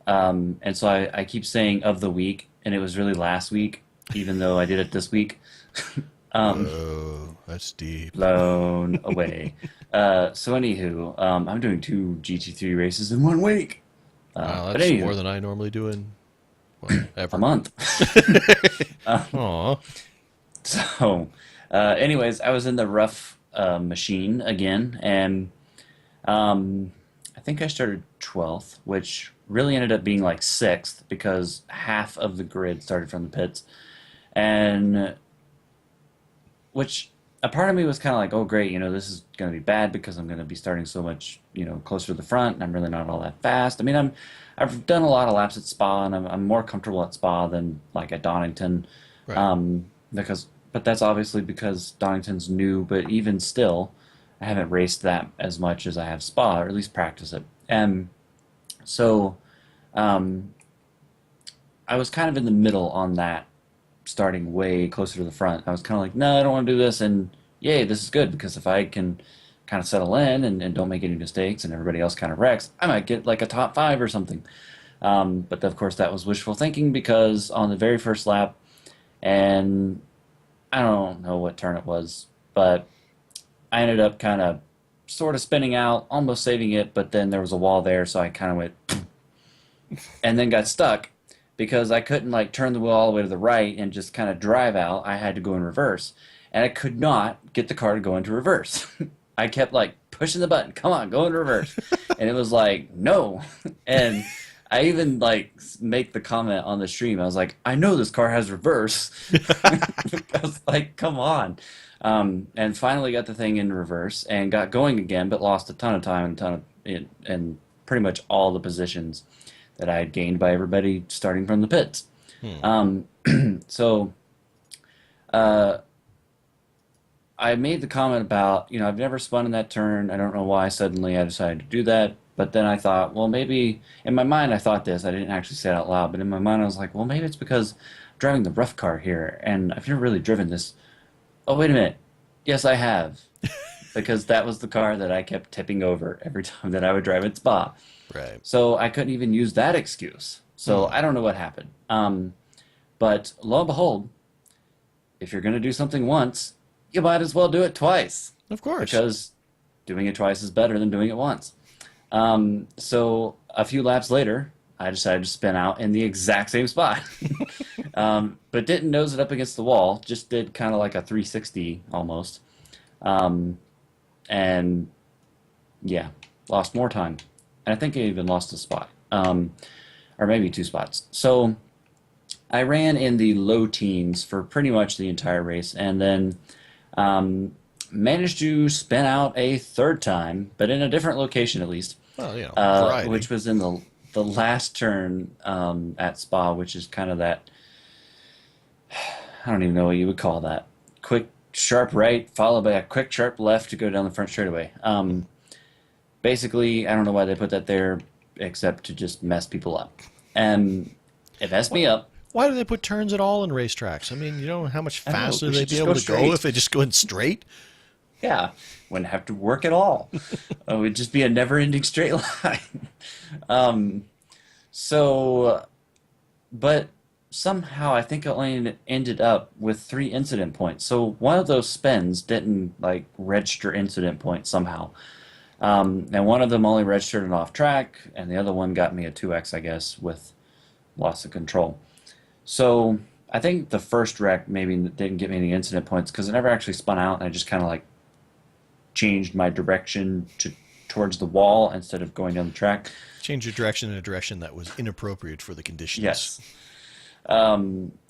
And so I keep saying of the week, and it was really last week, even though I did it this week. Oh, that's deep. Blown away. So anywho, I'm doing 2 GT3 races in 1 week. Wow, that's more than I normally do in ever. A month. Aw. So, anyways, I was in the rough machine again, and I think I started 12th, which really ended up being like 6th because half of the grid started from the pits, and which a part of me was kind of like, oh great, this is going to be bad because I'm going to be starting so much, closer to the front, and I'm really not all that fast. I mean, I've done a lot of laps at Spa, and I'm more comfortable at Spa than like at Donington, Right. but that's obviously because Donington's new. But even still, I haven't raced that as much as I have Spa, or at least practice it. And so, I was kind of in the middle on that, starting way closer to the front. I was kind of like, no, I don't want to do this, and yay, this is good, because if I can kind of settle in and don't make any mistakes and everybody else kind of wrecks, I might get like a top 5 or something. But of course that was wishful thinking because on the very first lap, and I don't know what turn it was, but I ended up kind of sort of spinning out, almost saving it, but then there was a wall there, so I kind of went and then got stuck because I couldn't like turn the wheel all the way to the right and just kind of drive out. I had to go in reverse, and I could not get the car to go into reverse. I kept like pushing the button, come on, go into reverse, and it was like no, and I even like make the comment on the stream. I was like, I know this car has reverse. I was like, come on. And finally got the thing in reverse and got going again, but lost a ton of time and and pretty much all the positions that I had gained by everybody starting from the pits. Hmm. So uh, I made the comment about, I've never spun in that turn. I don't know why suddenly I decided to do that. But then I thought, well, maybe in my mind I thought this. I didn't actually say it out loud, but in my mind I was like, well, maybe it's because I'm driving the rough car here and I've never really driven this. Oh, wait a minute. Yes, I have. Because that was the car that I kept tipping over every time that I would drive at Spa. Right. So I couldn't even use that excuse. So Hmm. I don't know what happened. But lo and behold, if you're going to do something once, you might as well do it twice. Of course. Because doing it twice is better than doing it once. So a few laps later, I decided to spin out in the exact same spot. But didn't nose it up against the wall, just did kind of like a 360 almost. Um, and yeah, lost more time. And I think I even lost a spot, or maybe two spots. So I ran in the low teens for pretty much the entire race, and then um, managed to spin out a third time, but in a different location at least, Well, variety. which was in the last turn at Spa, which is kind of that, I don't even know what you would call that. Quick, sharp right, followed by a quick, sharp left to go down the front straightaway. Basically, I don't know why they put that there, except to just mess people up. And it messed me What? up. Why do they put turns at all in racetracks? I mean, you know how much I don't know. faster We they'd should be just able go to go straight. if they just go in straight? Yeah, wouldn't have to work at all. It would just be a never-ending straight line. Um, so, but somehow I think I only ended up with 3 incident points. So one of those spins didn't like register incident points somehow. And one of them only registered an off track, and the other one got me a 2x, I guess, with loss of control. So I think the first wreck maybe didn't get me any incident points because it never actually spun out, and I just kind of like changed my direction towards the wall instead of going down the track. Change your direction in a direction that was inappropriate for the conditions. Yes.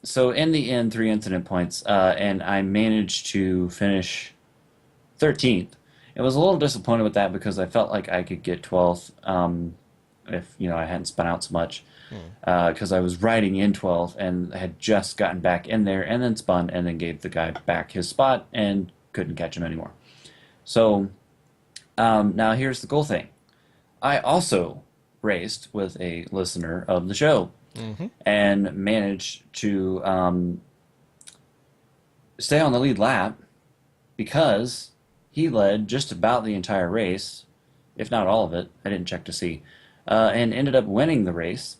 So in the end, 3 incident points, and I managed to finish 13th. I was a little disappointed with that because I felt like I could get 12th if I hadn't spun out so much Hmm. because I was riding in 12th and had just gotten back in there and then spun and then gave the guy back his spot and couldn't catch him anymore. So now here's the cool thing. I also raced with a listener of the show Hmm. and managed to stay on the lead lap because he led just about the entire race, if not all of it. I didn't check to see, and ended up winning the race.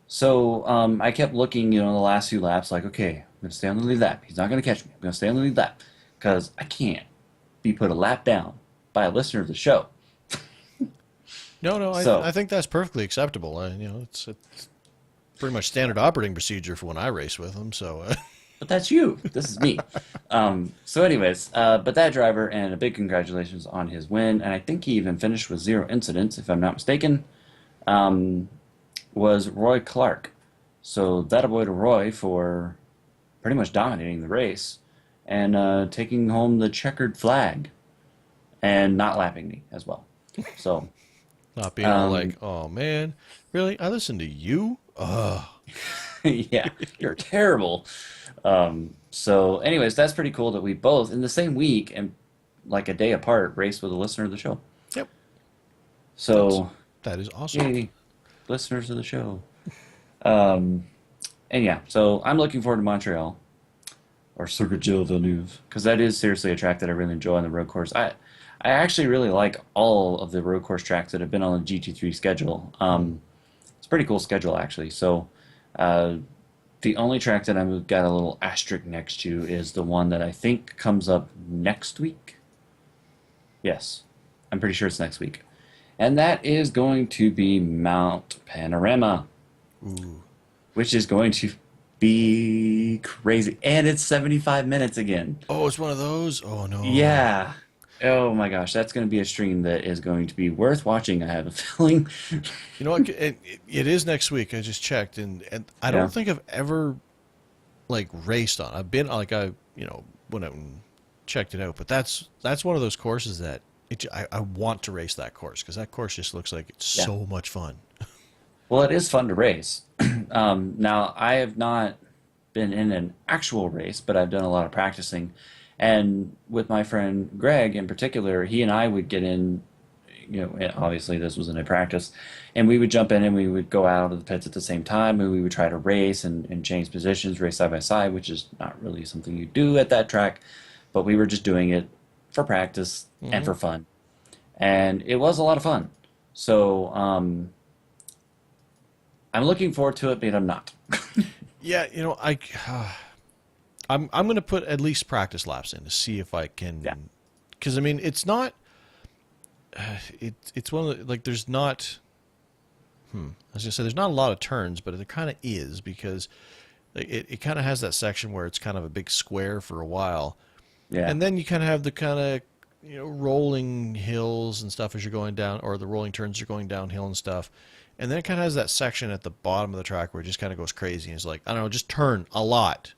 So I kept looking, the last few laps, like, okay, I'm going to stay on the lead lap. He's not going to catch me. I'm going to stay on the lead lap because I can't be put a lap down by a listener of the show. No, no, So, I think that's perfectly acceptable. It's pretty much standard operating procedure for when I race with them. So, but that's you. This is me. So, anyways, but that driver, and a big congratulations on his win. And I think he even finished with 0 incidents, if I'm not mistaken, um, was Roy Clark. So, that boy to Roy for pretty much dominating the race and taking home the checkered flag and not lapping me as well. So, not being all um, like, oh man, really? I listened to you? Ugh. yeah, you're terrible. So, anyways, that's pretty cool that we both, in the same week and like a day apart, raced with a listener of the show. Yep. That's So, that is awesome. yay, listeners of the show. Um, and yeah, so I'm looking forward to Montreal or Circuit Gilles Villeneuve because that is seriously a track that I really enjoy on the road course. I actually really like all of the road course tracks that have been on the GT3 schedule. It's a pretty cool schedule actually. So, uh, The only track that I've got a little asterisk next to is the one that I think comes up next week. Yes, I'm pretty sure it's next week. And that is going to be Mount Panorama, Ooh. which is going to be crazy. And it's 75 minutes again. Oh, it's one of those? Oh, no. Yeah. Oh my gosh, that's going to be a stream that is going to be worth watching, I have a feeling. You know what? It is next week. I just checked, and I Yeah. don't think I've ever like raced on. I've been like went out and checked it out, but that's one of those courses that I want to race that course because that course just looks like it's Yeah. so much fun. Well, it is fun to race. Now, I have not been in an actual race, but I've done a lot of practicing. And with my friend Greg in particular, he and I would get in, and obviously this was in a practice, and we would jump in and we would go out of the pits at the same time and we would try to race and change positions, race side by side, which is not really something you do at that track, but we were just doing it for practice and Hmm. for fun. And it was a lot of fun. So, I'm looking forward to it, but I'm not. Yeah, I'm going to put at least practice laps in to see if I Yeah. can, because I mean it's not it's one of the, like there's not I was gonna say there's not a lot of turns, but there kind of is because like, it kind of has that section where it's kind of a big square for a while, Yeah. and then you kind of have the kind of rolling hills and stuff as you're going down, or the rolling turns you're going downhill and stuff. And then it kind of has that section at the bottom of the track where it just kind of goes crazy. And it's like, I don't know, just turn a lot.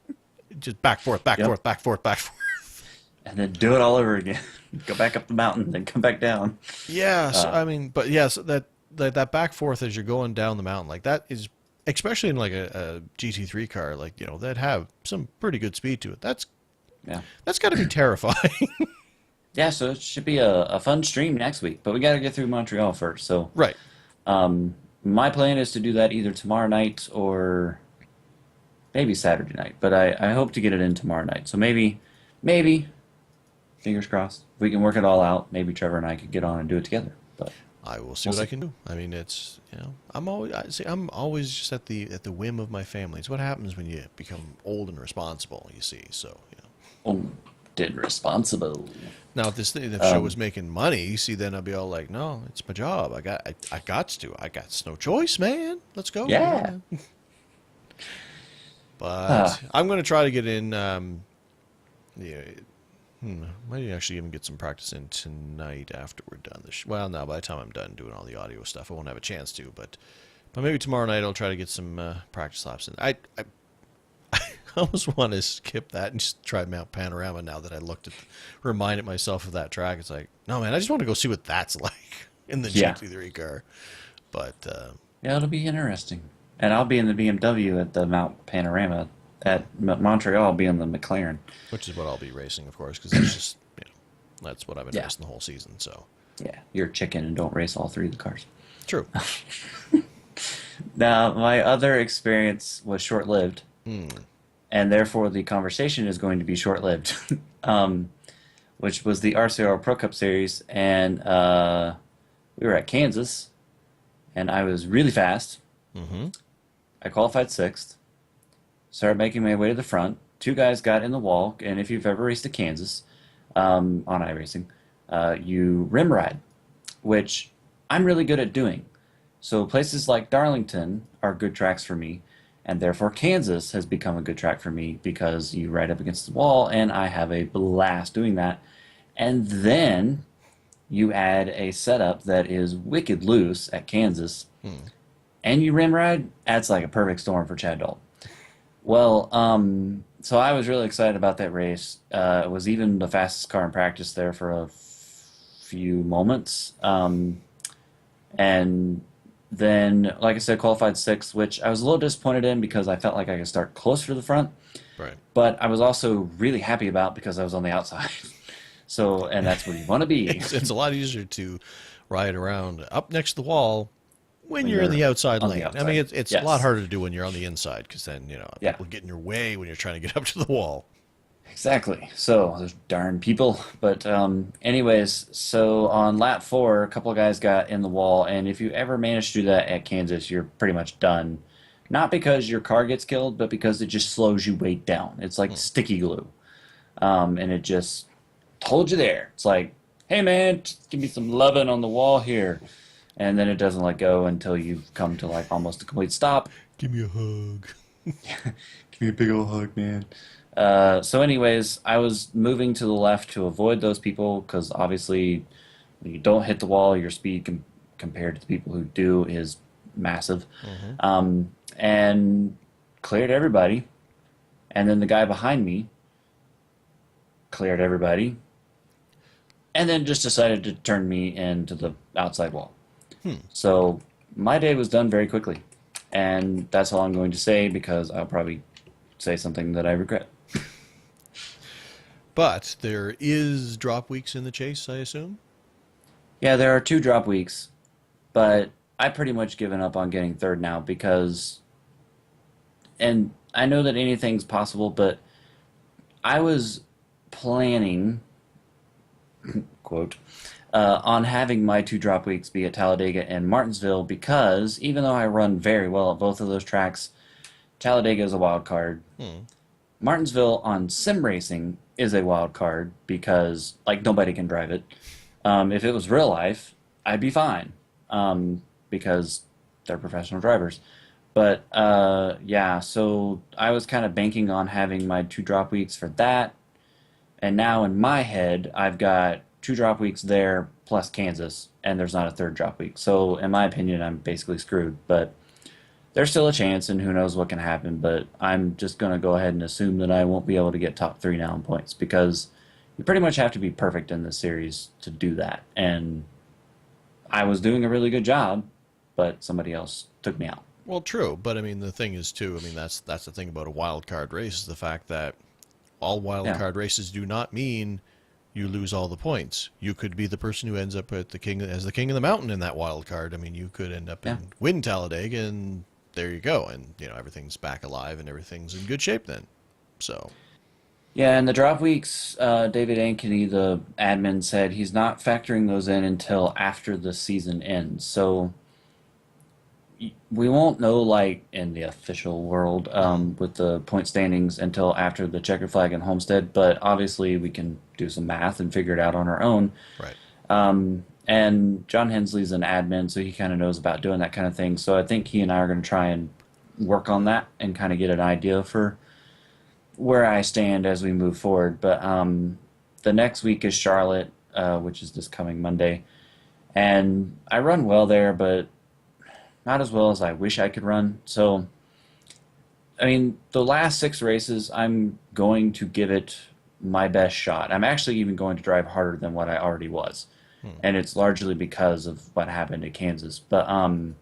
Just back, forth, back, Yep. forth, back, forth, back, forth. And then do it all over again. Go back up the mountain, then come back down. Yeah. So, Uh, I mean, but yes, that back forth as you're going down the mountain, like that is, especially in like a GT3 car, like, that have some pretty good speed to it. yeah. That's got to be terrifying. Yeah, so it should be a fun stream next week, but we got to get through Montreal first. So, Right. my plan is to do that either tomorrow night or maybe Saturday night, but I hope to get it in tomorrow night. So maybe, fingers crossed, if we can work it all out, maybe Trevor and I could get on and do it together. But I will see we'll what I see. can do. I mean, I'm always just at the whim of my family. It's what happens when you become old and responsible. You see, so. Oh, did responsible. Now, if the show was Um, making money, you see, then I'd be all like, "No, it's my job. I got no choice, man. Let's go." yeah. Yeah. Uh, But I'm going to try to get in. Yeah, might actually even get some practice in tonight after we're done. Well, no, by the time I'm done doing all the audio stuff, I won't have a chance to. But maybe tomorrow night I'll try to get some practice laps in. I almost want to skip that and just try Mount Panorama now that I reminded myself of that track. It's like, no, man, I just want to go see what that's like in the yeah. GT3 car. But Yeah, it'll be interesting. And I'll be in the BMW at the Mount Panorama. At Montreal, I'll be in the McLaren. which is what I'll be racing, of course, because that's just that's what I've been Yeah. racing the whole season. So Yeah, you're a chicken and don't race all three of the cars. true. Now, my other experience was short-lived, Hmm. and therefore the conversation is going to be short-lived, um, which was the RCR Pro Cup Series, and we were at Kansas, and I was really fast. Mm-hmm. I qualified sixth, started making my way to the front. Two guys got in the wall, and if you've ever raced at Kansas on iRacing, you rim ride, which I'm really good at doing. So places like Darlington are good tracks for me, and therefore Kansas has become a good track for me because you ride up against the wall, and I have a blast doing that. And then you add a setup that is wicked loose at Kansas, and you rim ride, that's like a perfect storm for Chad Dalton. Well, so I was really excited about that race. It was even the fastest car in practice there for a few moments. And then, like I said, qualified sixth, which I was a little disappointed in because I felt like I could start closer to the front. Right. But I was also really happy about because I was on the outside. So, and that's where you want to be It's a lot easier to ride around up next to the wall when when you're in you're the outside on the lane. I outside. mean, it's a lot Yes. harder to do when you're on the inside because then Yeah. people get in your way when you're trying to get up to the wall. Exactly. So those darn people. But anyways, so on lap four, a couple of guys got in the wall, and if you ever manage to do that at Kansas, you're pretty much done Not because your car gets killed, but because it just slows you way down. It's like Hmm. sticky glue. And it just hold you there. It's like, hey man, just give me some loving on the wall here. And then it doesn't let go until you've come to like almost a complete stop. Give me a hug. Give me a big old hug, man. So anyways, I was moving to the left to avoid those people because obviously when you don't hit the wall, your speed compared to the people who do is massive. Hmm. And cleared everybody. And then the guy behind me cleared everybody. And then just decided to turn me into the outside wall. Hmm. So my day was done very quickly. And that's all I'm going to say because I'll probably say something that I regret. But there is drop weeks in the chase, I assume. Yeah, there are two drop weeks, but I pretty much given up on getting third now because, and I know that anything's possible, but I was planning, quote, on having my two drop weeks be at Talladega and Martinsville because even though I run very well at both of those tracks, Talladega is a wild card. Hmm. Martinsville on sim racing is a wild card because like nobody can drive it. If it was real life, I'd be fine because they're professional drivers. But yeah, so I was kind of banking on having my two drop weeks for that. And now in my head, I've got two drop weeks there plus Kansas, and there's not a third drop week. So in my opinion, I'm basically screwed. But there's still a chance, and who knows what can happen. But I'm just going to go ahead and assume that I won't be able to get top three now in points because you pretty much have to be perfect in this series to do that. And I was doing a really good job, but somebody else took me out. Well, true, but I mean the thing is too. I mean that's the thing about a wild card race is the fact that all wild Yeah, card races do not mean you lose all the points. You could be the person who ends up at the king of the mountain in that wild card. I mean, you could end up yeah. and win Talladega, and there you go, and everything's back alive and everything's in good shape then. So, Yeah, and the drop weeks, David Ankeny, the admin, said he's not factoring those in until after the season ends. So we won't know, like, in the official world mhm, with the point standings until after the checker flag and Homestead, but obviously we can do some math and figure it out on our own. right. And John Hensley's an admin, so he kind of knows about doing that kind of thing. So I think he and I are going to try and work on that and kind of get an idea for where I stand as we move forward. But the next week is Charlotte, which is this coming Monday. And I run well there, but not as well as I wish I could run. So, I mean, the last six races, I'm going to give it my best shot. I'm actually even going to drive harder than what I already was. Hmm. And it's largely because of what happened at Kansas. But I'm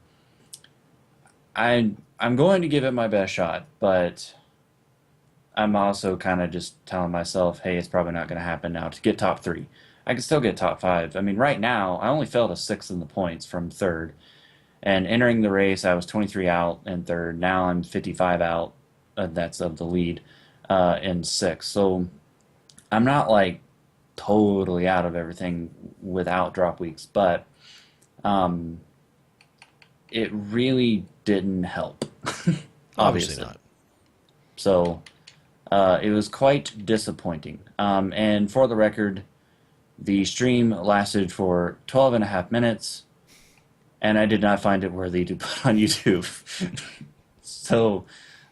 going to give it my best shot, but I'm also kind of just telling myself, hey, it's probably not going to happen now to get top three. I can still get top five. I mean, right now, I only fell to sixth in the points from third. And entering the race, I was 23 out in third. Now I'm 55 out. That's of the lead in sixth. So I'm not like totally out of everything without drop weeks, but um, it really didn't help, Obviously obviously. not. So it was quite disappointing. And for the record, the stream lasted for 12 and a half minutes, and I did not find it worthy to put on YouTube. So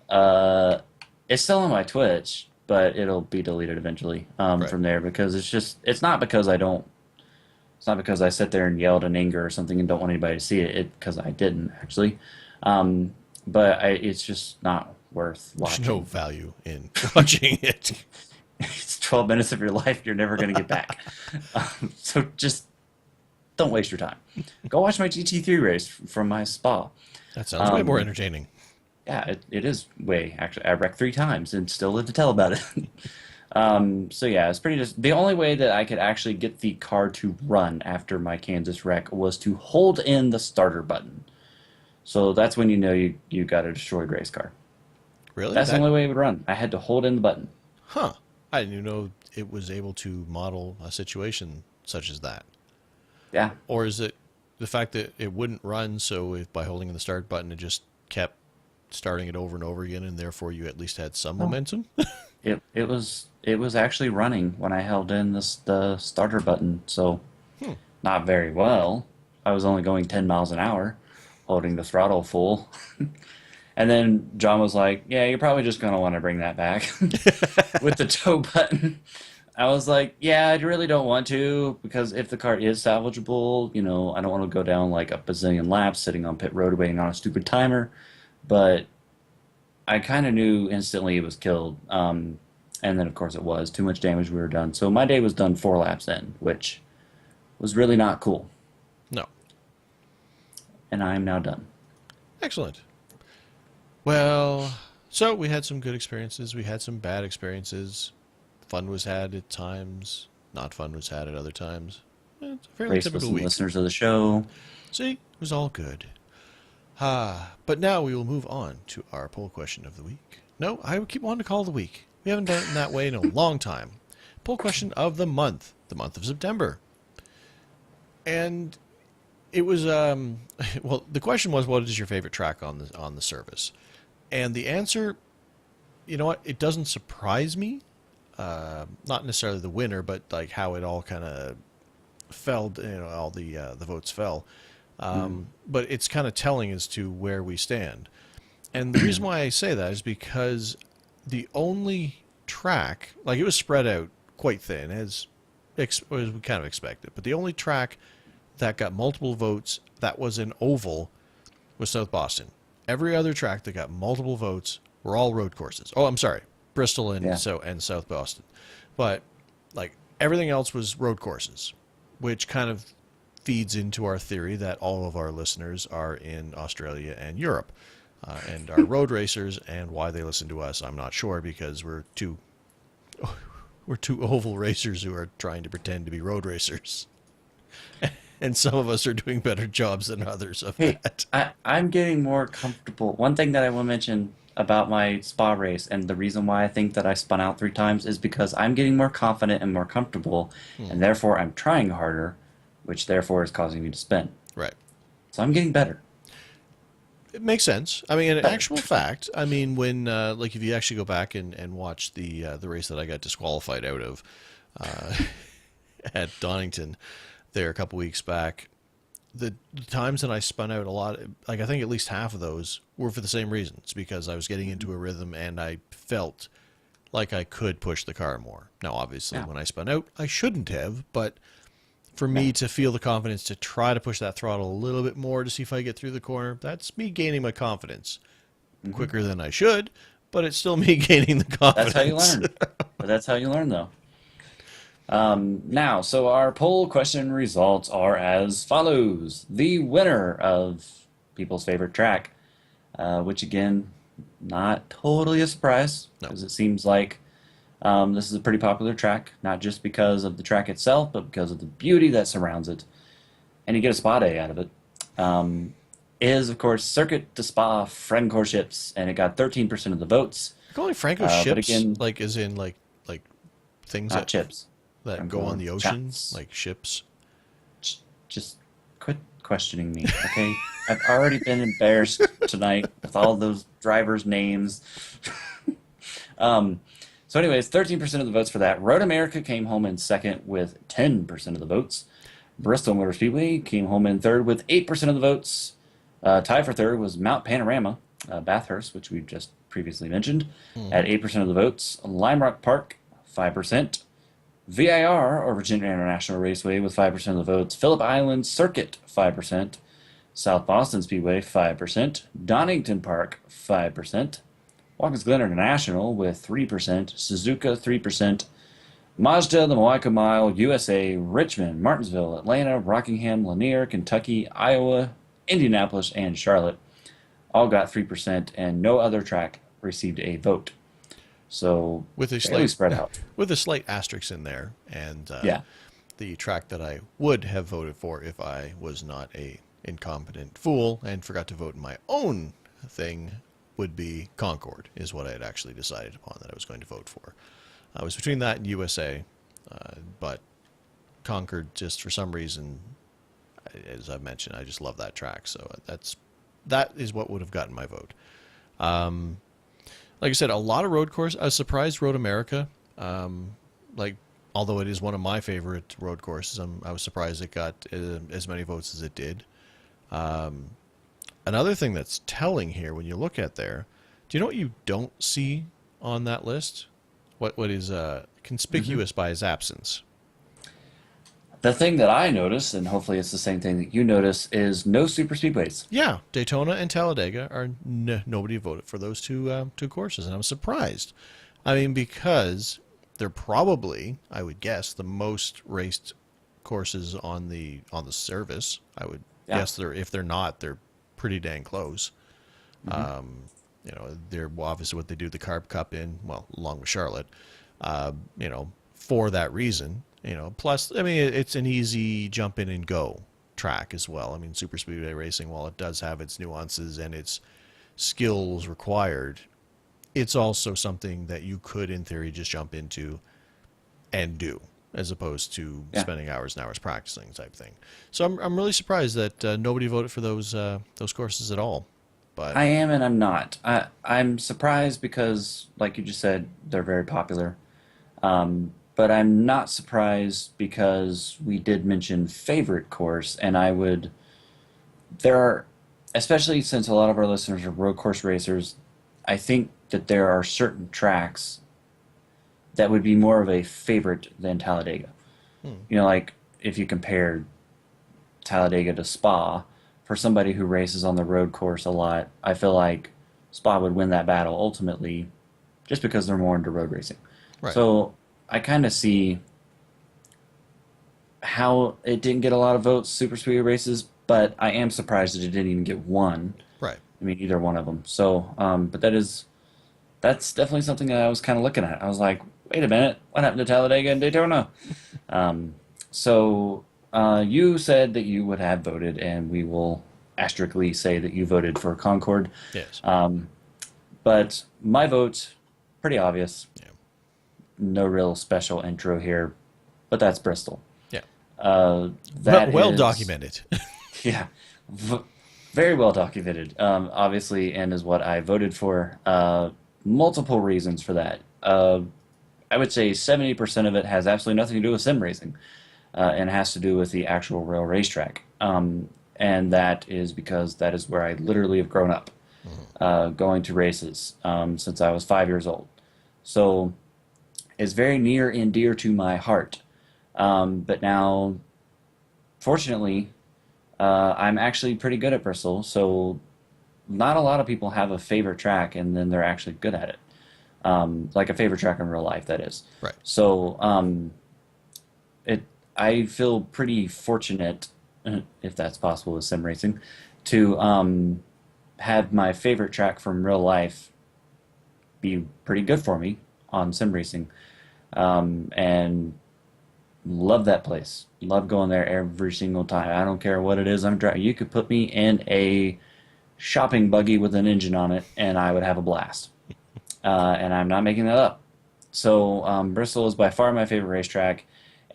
uh, it's still on my Twitch, but it'll be deleted eventually Right. from there because it's not because I don't, it's not because I sit there and yelled in anger or something and don't want anybody to see it, because I didn't actually. Um, but it's just not worth There's no watching. value in watching it. It's 12 minutes of your life you're never going to get back. So just don't waste your time. Go watch my GT3 race from my spa. That sounds way more Um, entertaining. yeah, it is way. Actually, I wrecked three times and still live to tell about it. So yeah, it's pretty. Just the only way that I could actually get the car to run after my Kansas wreck was to hold in the starter button. So that's when you know you got a destroyed race car. Really? That's the That? only way it would run. I had to hold in the button. Huh. I didn't even know it was able to model a situation such as that. Yeah. Or is it the fact that it wouldn't run, so if by holding the start button it just kept starting it over and over again, and therefore you at least had some momentum? It was actually running when I held in the starter button, so Hmm. not very well. I was only going 10 miles an hour, holding the throttle full. And then John was like, "Yeah, you're probably just gonna want to bring that back with the tow button." I was like, "Yeah, I really don't want to because if the car is salvageable, I don't want to go down like a bazillion laps sitting on pit road waiting on a stupid timer." But I kind of knew instantly it was killed. And then, of course, it was too much damage. We were done. So my day was done 4 laps in, which was really not cool. No. And I am now done. Excellent. Well, so we had some good experiences. We had some bad experiences. Fun was had at times. Not fun was had at other times. It's a fairly Race with typical some week. listeners of the show. See, it was all good. But now we will move on to our poll question of the week. No, I keep wanting to call it the week. We haven't done it in that way in a long time. Poll question of the month of September. And it was well, the question was, what is your favorite track on the service? And the answer, you know what, it doesn't surprise me. Not necessarily the winner, but like how it all kind of fell, all the votes fell. But it's kind of telling as to where we stand. And the reason why I say that is because the only track, like it was spread out quite thin, as we kind of expected, but the only track that got multiple votes that was an oval was South Boston. Every other track that got multiple votes were all road courses. Oh, I'm sorry, Bristol and Yeah. and South Boston, but like everything else was road courses, which kind of feeds into our theory that all of our listeners are in Australia and Europe, and are road racers. And why they listen to us, I'm not sure, because we're two oval racers who are trying to pretend to be road racers, and some of us are doing better jobs than others of Hey, that. I'm getting more comfortable. One thing that I will mention about my spa race and the reason why I think that I spun out 3 times is because I'm getting more confident and more comfortable, and therefore I'm trying harder, which therefore is causing me to spin. Right. So I'm getting better. It makes sense. I mean, in Better. actual fact, I mean, when like if you actually go back and watch the race that I got disqualified out of uh, at Donington there a couple weeks back, the times that I spun out a lot, like I think at least half of those were for the same reasons, because I was getting into a rhythm and I felt like I could push the car more. Now, obviously, Yeah. when I spun out, I shouldn't have, but for Yeah. me to feel the confidence to try to push that throttle a little bit more to see if I get through the corner, that's me gaining my confidence quicker than I should, but it's still me gaining the That's how you confidence. learn. But that's how you learn, though. Now, so our poll question results are as follows. The winner of people's favorite track, which again, not totally a surprise, No. because it seems like this is a pretty popular track, not just because of the track itself, but because of the beauty that surrounds it. And you get a spa day out of it. Is, of course, Circuit de Spa Francorchamps, and it got 13% of the votes. Calling Franco But ships, again, like as in like things not chips. that go Franco on the ocean, chaps. like ships. Just quit questioning me, okay? I've already been embarrassed tonight with all those drivers' names. So anyways, 13% of the votes for that. Road America came home in second with 10% of the votes. Bristol Motor Speedway came home in third with 8% of the votes. Tied for third was Mount Panorama, Bathurst, which we just previously mentioned, at 8% of the votes. Lime Rock Park, 5%. VIR, or Virginia International Raceway, with 5% of the votes. Phillip Island Circuit, 5%. South Boston Speedway, 5%. Donington Park, 5%. Watkins Glen International with 3%. Suzuka, 3%. Mazda, the Moaca Mile, USA, Richmond, Martinsville, Atlanta, Rockingham, Lanier, Kentucky, Iowa, Indianapolis, and Charlotte all got 3%, and no other track received a vote. So With a fairly slight spread out. with a slight asterisk in there, and Yeah. the track that I would have voted for if I was not a incompetent fool and forgot to vote in my own thing would be Concord, is what I had actually decided upon that I was going to vote for. I was between that and USA, but Concord, just for some reason, as I've mentioned, I just love that track. So that is what would have gotten my vote. Like I said, a lot of road course. I was surprised Road America, like although it is one of my favorite road courses, I was surprised it got as many votes as it did. Another thing that's telling here when you look at there, do you know what you don't see on that list? What is conspicuous by his absence? The thing that I notice, and hopefully it's the same thing that you notice, is no super speedways. Yeah, Daytona and Talladega are nobody voted for those two courses, and I'm surprised. I mean, because they're probably, I would guess, the most raced courses on the service. I would Yeah. guess if they're not, they're pretty dang close. Hmm. They're obviously what they do the Carb Cup in, well, along with Charlotte. For that reason. Plus, I mean, it's an easy jump in and go track as well. I mean, super speedway racing, while it does have its nuances and its skills required, it's also something that you could, in theory, just jump into and do, as opposed to Yeah. spending hours and hours practicing type thing. So I'm really surprised that nobody voted for those courses at all. But I am and I'm not. I'm surprised because, like you just said, they're very popular. But I'm not surprised because we did mention favorite course, and there are, especially since a lot of our listeners are road course racers, I think that there are certain tracks that would be more of a favorite than Talladega. Like if you compared Talladega to Spa, for somebody who races on the road course a lot, I feel like Spa would win that battle ultimately just because they're more into road racing. right, So I kind of see how it didn't get a lot of votes, super speedway races, but I am surprised that it didn't even get one. right. I mean, either one of them. So, but that's definitely something that I was kind of looking at. I was like, wait a minute, what happened to Talladega and Daytona? So you said that you would have voted, and we will asterically say that you voted for Concord. Yes. But my vote, pretty obvious. Yeah. No real special intro here, but that's Bristol. Yeah. That Well is, documented. yeah, very well documented, obviously, and is what I voted for. Multiple reasons for that. I would say 70% of it has absolutely nothing to do with sim racing, and has to do with the actual rail racetrack. And that is because that is where I literally have grown up, going to races since I was 5 years old. So it's very near and dear to my heart. But now, fortunately, I'm actually pretty good at Bristol, so not a lot of people have a favorite track and then they're actually good at it. Like a favorite track in real life, that is. Right. So I feel pretty fortunate, if that's possible with sim racing, to have my favorite track from real life be pretty good for me on sim racing. And love that place. Love going there every single time. I don't care what it is I'm driving. You could put me in a shopping buggy with an engine on it, and I would have a blast. And I'm not making that up. So Bristol is by far my favorite racetrack.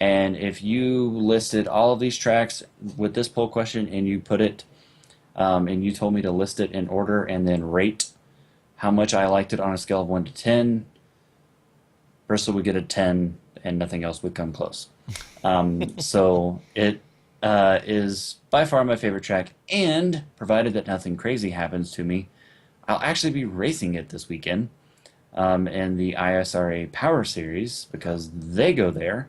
And if you listed all of these tracks with this poll question and you put it, and you told me to list it in order and then rate how much I liked it on a scale of 1 to 10, Bristol would get a 10 and nothing else would come close. So it is by far my favorite track, and provided that nothing crazy happens to me, I'll actually be racing it this weekend in the ISRA Power Series because they go there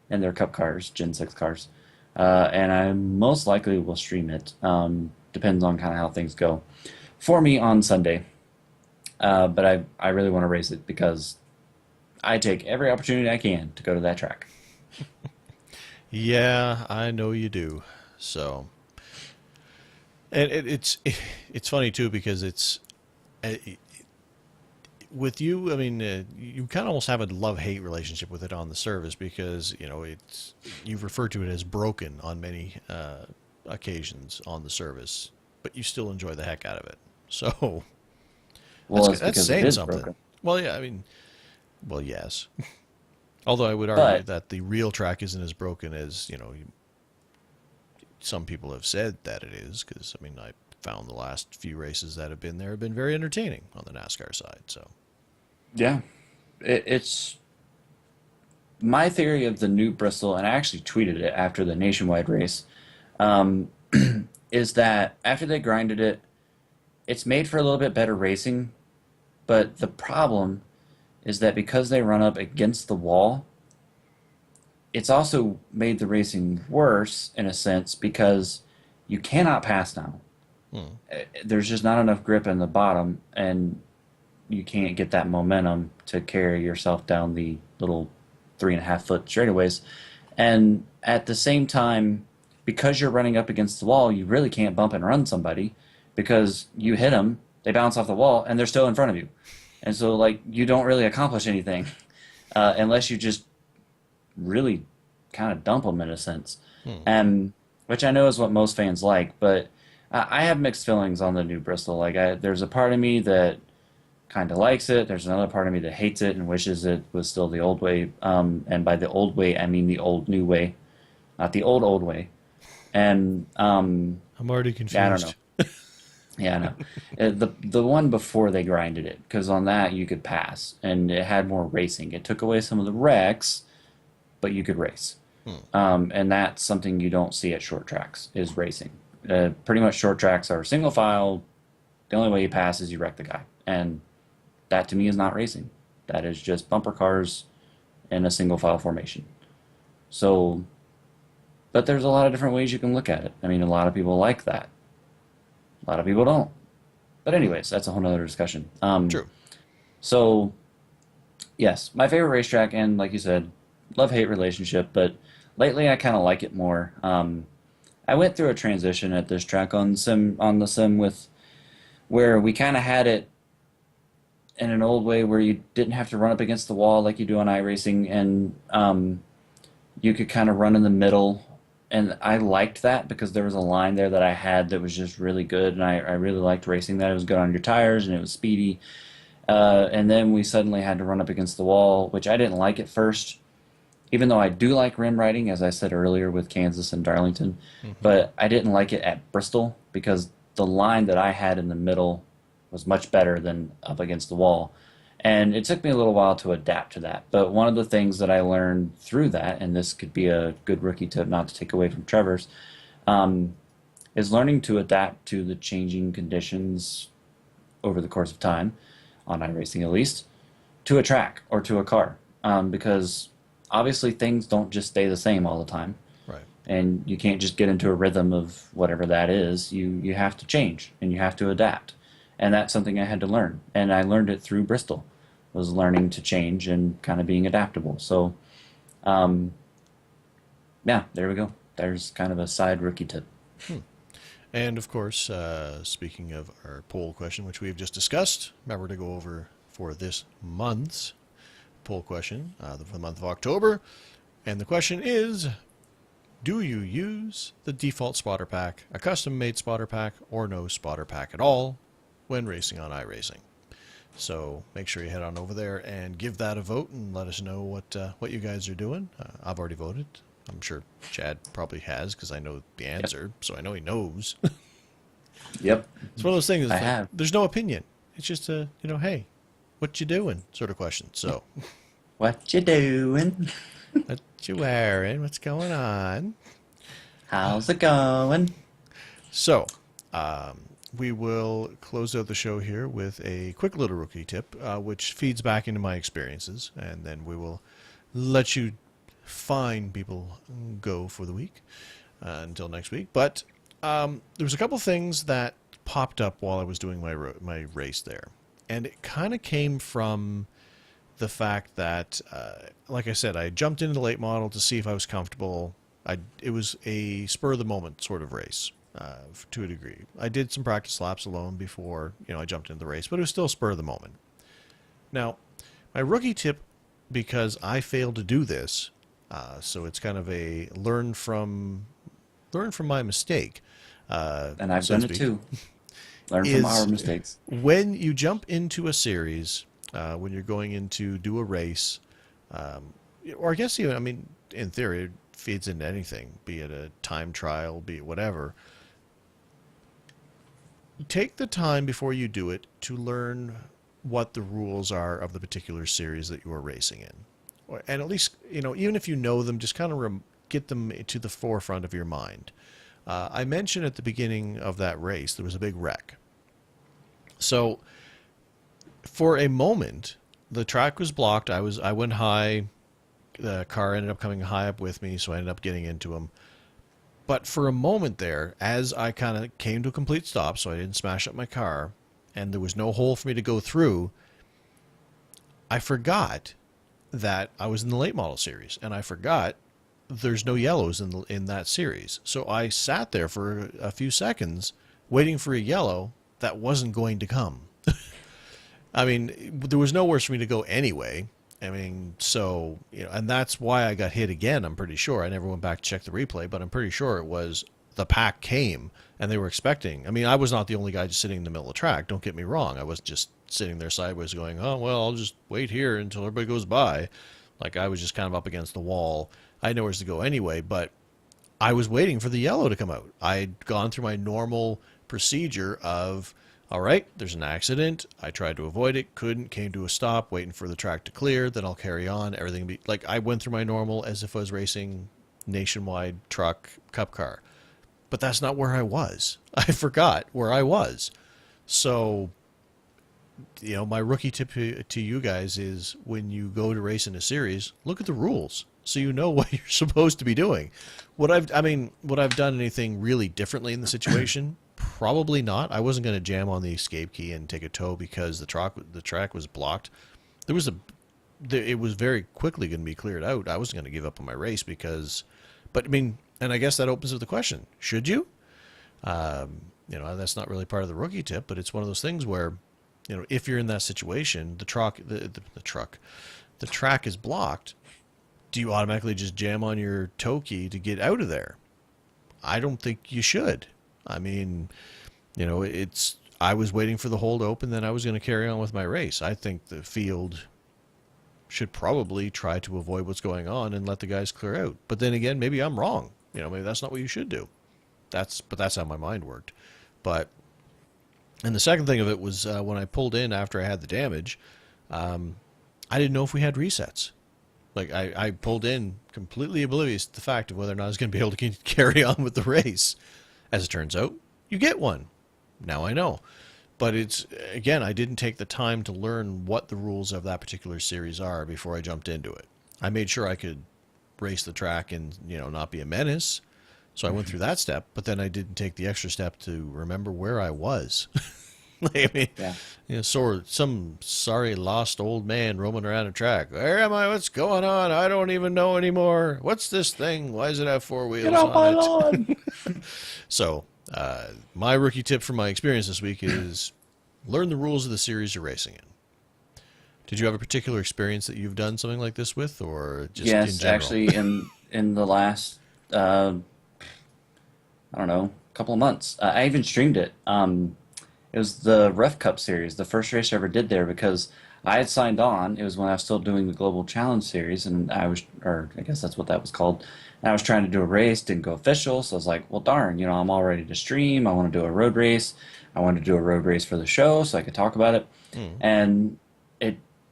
in their Cup cars, Gen 6 cars, and I most likely will stream it. Depends on kind of how things go for me on Sunday. But I really want to race it because I take every opportunity I can to go to that track. Yeah, I know you do. So, and it's funny too because uh, with you. I mean, you kind of almost have a love-hate relationship with it on the service because you've referred to it as broken on many occasions on the service, but you still enjoy the heck out of it. So Well, it's that's because it saying is something. broken. Well, yeah, I mean, well, yes. Although I would argue But that the real track isn't as broken as some people have said that it is, because I mean, found the last few races that have been there have been very entertaining on the NASCAR side. So, Yeah, it's my theory of the new Bristol, and I actually tweeted it after the nationwide race, um, is that after they grinded it, it's made for a little bit better racing. But the problem is that because they run up against the wall, it's also made the racing worse in a sense because you cannot pass now. hmm, There's just not enough grip in the bottom, and you can't get that momentum to carry yourself down the little 3.5 foot straightaways. And at the same time, because you're running up against the wall, you really can't bump and run somebody because you hit them, they bounce off the wall, and they're still in front of you. And so, like, you don't really accomplish anything unless you just really kind of dump them in a sense. hmm. And which I know is what most fans like, but I have mixed feelings on the new Bristol. Like, there's a part of me that kind of likes it. There's another part of me that hates it and wishes it was still the old way. And by the old way, I mean the old new way, not the old way. And I'm already yeah, I don't know. confused. Yeah, I know. The one before they grinded it, because on that you could pass and it had more racing. It took away some of the wrecks, but you could race. And that's something you don't see at short tracks is racing. Pretty much short tracks are single file. The only way you pass is you wreck the guy, and that to me is not racing. That is just bumper cars in a single file formation. So, but there's a lot of different ways you can look at it. I mean, a lot of people like that. A lot of people don't. But anyways, that's a whole nother discussion. True. So, yes, my favorite racetrack, and like you said, love-hate relationship, but lately I kind of like it more. I went through a transition at this track on the sim with where we kind of had it in an old way where you didn't have to run up against the wall like you do on iRacing, and you could kind of run in the middle. And I liked that because there was a line there that I had that was just really good, and I really liked racing that. It was good on your tires, and it was speedy. And then we suddenly had to run up against the wall, which I didn't like at first, even though I do like rim riding, as I said earlier with Kansas and Darlington. But I didn't like it at Bristol because the line that I had in the middle was much better than up against the wall. And it took me a little while to adapt to that. But one of the things that I learned through that, and this could be a good rookie tip not to take away from Trevor's, is learning to adapt to the changing conditions over the course of time, on iRacing at least, to a track or to a car. Because obviously things don't just stay the same all the time. Right. And you can't just get into a rhythm of whatever that is. You have to change and you have to adapt. And that's something I had to learn. And I learned it through Bristol, was learning to change and kind of being adaptable. So, yeah, there we go. There's kind of a side rookie tip. And of course, speaking of our poll question, which we've just discussed, remember to go over for this month's poll question for the month of October. And the question is, do you use the default spotter pack, a custom-made spotter pack, or no spotter pack at all when racing on iRacing? So make sure you head on over there and give that a vote and let us know what you guys are doing. I've already voted. I'm sure Chad probably has because I know the answer, so I know he knows. Yep. It's one of those things. I Like, have. there's no opinion. It's just a hey, what you doing sort of question. So, What you doing? what you wearing? What's going on? How's it going? So, we will close out the show here with a quick little rookie tip, which feeds back into my experiences, and then we will let you fine people go for the week until next week. But there was a couple things that popped up while I was doing my race there, and it kind of came from the fact that, like I said, I jumped into the late model to see if I was comfortable. It was a spur of the moment sort of race. To a degree, I did some practice laps alone before I jumped into the race, but it was still spur of the moment. Now, my rookie tip, because I failed to do this, so it's kind of a learn from my mistake. And I've so to done it speak, too. Learn from our mistakes. when you jump into a series, when you're going in to do a race, or I guess even, I mean, in theory, it feeds into anything, be it a time trial, be it whatever. take the time before you do it to learn what the rules are of the particular series that you are racing in. And at least, even if you know them, just kind of get them to the forefront of your mind. I mentioned at the beginning of that race, there was a big wreck. So for a moment, the track was blocked. I went high. The car ended up coming high up with me, so I ended up getting into him. But for a moment there, as I kind of came to a complete stop, so I didn't smash up my car, and there was no hole for me to go through, I forgot that I was in the late model series, and I forgot there's no yellows in that series. So I sat there for a few seconds waiting for a yellow that wasn't going to come. I mean, there was nowhere for me to go anyway. I mean, so, and that's why I got hit again, I'm pretty sure. I never went back to check the replay, but I'm pretty sure it was the pack came and they were expecting. I mean, I was not the only guy just sitting in the middle of the track. Don't get me wrong. I was just sitting there sideways going, oh, well, I'll just wait here until everybody goes by. Like I was just kind of up against the wall. I had nowhere to go anyway, but I was waiting for the yellow to come out. I had gone through my normal procedure of, all right, there's an accident. I tried to avoid it, couldn't, came to a stop, waiting for the track to clear, then I'll carry on. Everything be like I went through my normal as if I was racing nationwide truck cup car. But that's not where I was. I forgot where I was. So, my rookie tip to you guys is when you go to race in a series, look at the rules so you know what you're supposed to be doing. Would I've done anything really differently in the situation? Probably not. I wasn't going to jam on the escape key and take a tow because the track was blocked. It was very quickly going to be cleared out. I wasn't going to give up on my race but I mean, and I guess that opens up the question: should you? That's not really part of the rookie tip, but it's one of those things where, if you're in that situation, the track is blocked. Do you automatically just jam on your tow key to get out of there? I don't think you should. I mean, I was waiting for the hole to open, then I was going to carry on with my race. I think the field should probably try to avoid what's going on and let the guys clear out. But then again, maybe I'm wrong. Maybe that's not what you should do. That's how my mind worked. And the second thing of it was when I pulled in after I had the damage, I didn't know if we had resets. Like I pulled in completely oblivious to the fact of whether or not I was going to be able to carry on with the race. As it turns out, you get one. Now I know. But I didn't take the time to learn what the rules of that particular series are before I jumped into it. I made sure I could race the track and, not be a menace. So I went through that step, but then I didn't take the extra step to remember where I was. Yeah. Some sorry lost old man roaming around a track. Where am I? What's going on? I don't even know anymore. What's this thing? Why does it have four wheels Get off my on it? lawn! So, my rookie tip from my experience this week is learn the rules of the series you're racing in. Did you have a particular experience that you've done something like this with, or just in Yes, general? actually, in the last I don't know, couple of months, I even streamed it. It was the Ref Cup series, the first race I ever did there because I had signed on. It was when I was still doing the Global Challenge series, and or I guess that's what that was called. And I was trying to do a race, didn't go official, so I was like, well, darn, I'm all ready to stream. I want to do a road race. I wanted to do a road race for the show so I could talk about it. And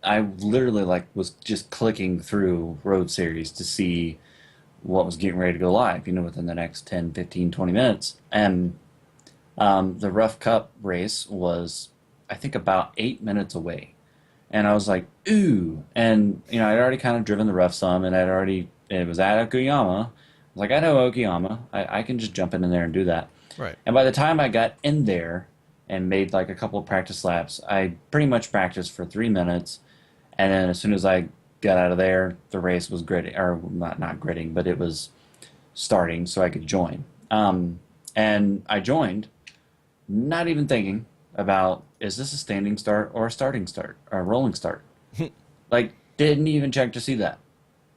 I literally was just clicking through road series to see what was getting ready to go live, within the next 10, 15, 20 minutes. And the Rough Cup race was, I think, about 8 minutes away. And I was like, ooh. And, I'd already kind of driven the rough some, and it was at Okayama. I was like, I know Okayama. I can just jump in there and do that. Right. And by the time I got in there and made a couple of practice laps, I pretty much practiced for 3 minutes. And then as soon as I got out of there, the race was gridding, or not gridding, but it was starting so I could join. And I joined, not even thinking about, is this a standing start or a starting start or a rolling start? Didn't even check to see that.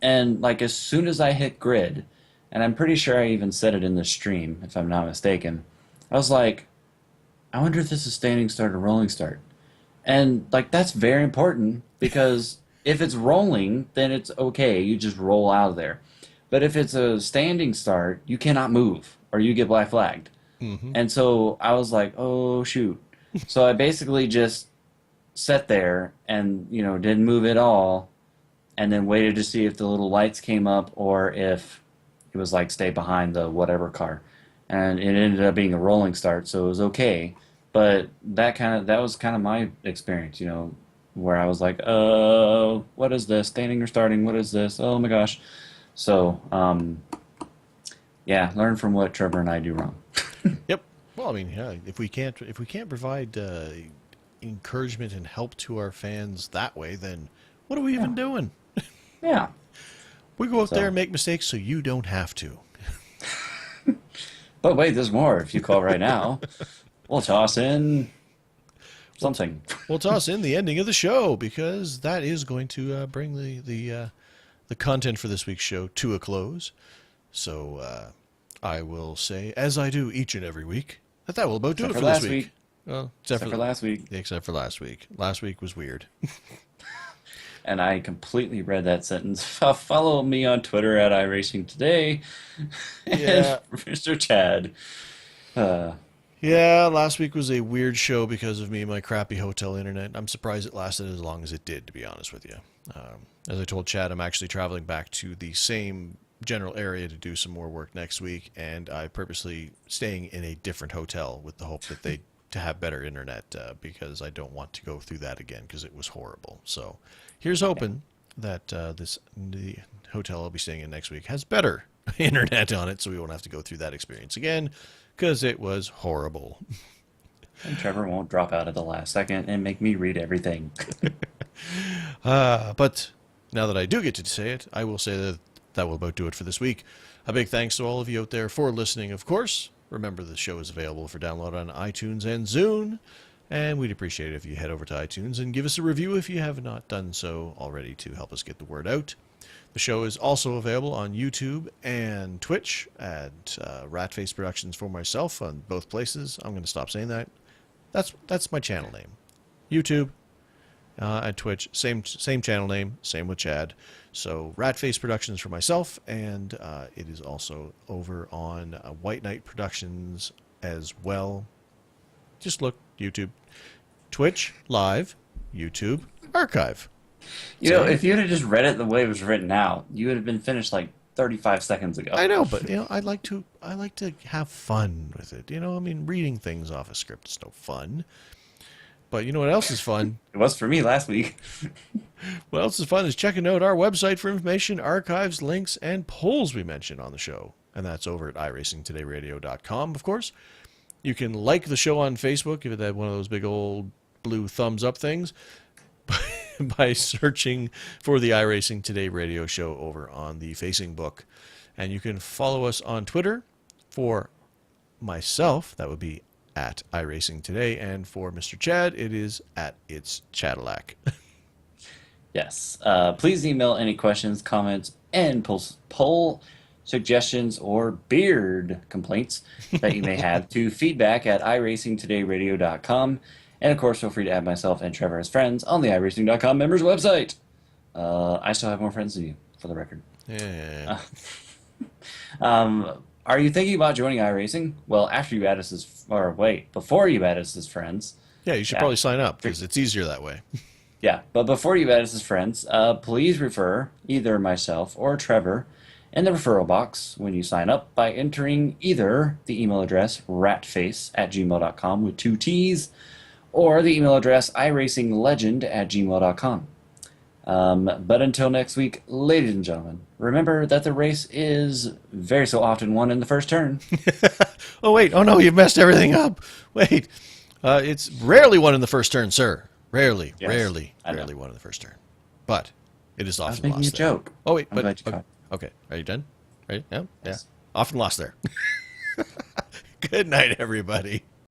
And as soon as I hit grid, and I'm pretty sure I even said it in the stream, if I'm not mistaken, I was like, I wonder if this is standing start or rolling start. And that's very important because if it's rolling, then it's okay. You just roll out of there. But if it's a standing start, you cannot move or you get black flagged. And so I was like, oh, shoot. So I basically just sat there and, didn't move at all and then waited to see if the little lights came up or if it was like stay behind the whatever car. And it ended up being a rolling start, so it was okay. But that was kind of my experience, where I was like, what is this? Standing or starting? What is this? Oh my gosh. So, yeah, learn from what Trevor and I do wrong. Yep. Well, I mean, yeah, if we can't provide encouragement and help to our fans that way, then what are we Yeah. even doing? Yeah. We go out there So, and make mistakes so you don't have to. but wait, there's more. If you call right now, we'll toss in something. We'll toss in the ending of the show because that is going to bring the content for this week's show to a close. So I will say, as I do each and every week, that will about do Except it for for this last week. week. Well, Except for last week. except for last week. Last week was weird. And I completely read that sentence. Follow me on Twitter at iRacing Today. And Yeah. Mr. Chad. Uh, Yeah, last week was a weird show because of me and my crappy hotel internet. I'm surprised it lasted as long as it did, to be honest with you. As I told Chad, I'm actually traveling back to the same general area to do some more work next week, and I purposely staying in a different hotel with the hope that they to have better internet because I don't want to go through that again because it was horrible. So here's hoping that the hotel I'll be staying in next week has better internet on it, so we won't have to go through that experience again because it was horrible. and Trevor won't drop out at the last second and make me read everything. But now that I do get to say it, I will say that will about do it for this week. A big thanks to all of you out there for listening, of course. Remember, the show is available for download on iTunes and Zune, and we'd appreciate it if you head over to iTunes and give us a review if you have not done so already to help us get the word out. The show is also available on YouTube and Twitch at Ratface Productions for myself on both places. I'm going to stop saying that. That's my channel name. YouTube at Twitch, same channel name, same with Chad. So Ratface Productions for myself, and it is also over on White Knight Productions as well. Just look, YouTube, Twitch, live, YouTube, archive. If you'd have just read it the way it was written out, you would have been finished like 35 seconds ago. I know, but I like to have fun with it. I mean, reading things off a script is no fun. But you know what else is fun? It was for me last week. What else is fun is checking out our website for information, archives, links, and polls we mentioned on the show. And that's over at iRacingTodayRadio.com, of course. You can like the show on Facebook, give it that one of those big old blue thumbs up things, by searching for the iRacing Today radio show over on the Facing Book. And you can follow us on Twitter. For myself, that would be at iRacing Today, and for Mr. Chad, it is at It's Chadillac. Yes. Please email any questions, comments, and poll suggestions or beard complaints that you may have to feedback at iRacingTodayRadio.com. And of course, feel free to add myself and Trevor as friends on the iRacing.com members website. I still have more friends than you, for the record. Yeah. Are you thinking about joining iRacing? Well, after you add us as, or wait, before you add us as friends. Yeah, you should Yeah. probably sign up because it's easier that way. Yeah, but before you add us as friends, please refer either myself or Trevor in the referral box when you sign up by entering either the email address ratface@gmail.com with 2 T's or the email address iracinglegend@gmail.com. But until next week, ladies and gentlemen, remember that the race is very so often won in the first turn. Oh, wait. Oh, no, you've messed everything up. Wait. It's rarely won in the first turn, sir. Rarely, Yes, rarely I know. won in the first turn. But it is I was often making a lost there. joke. Oh, wait. I'm But glad you okay, caught. okay. Are you done? Right? Yeah? Yes. Yeah. Often lost there. Good night, everybody.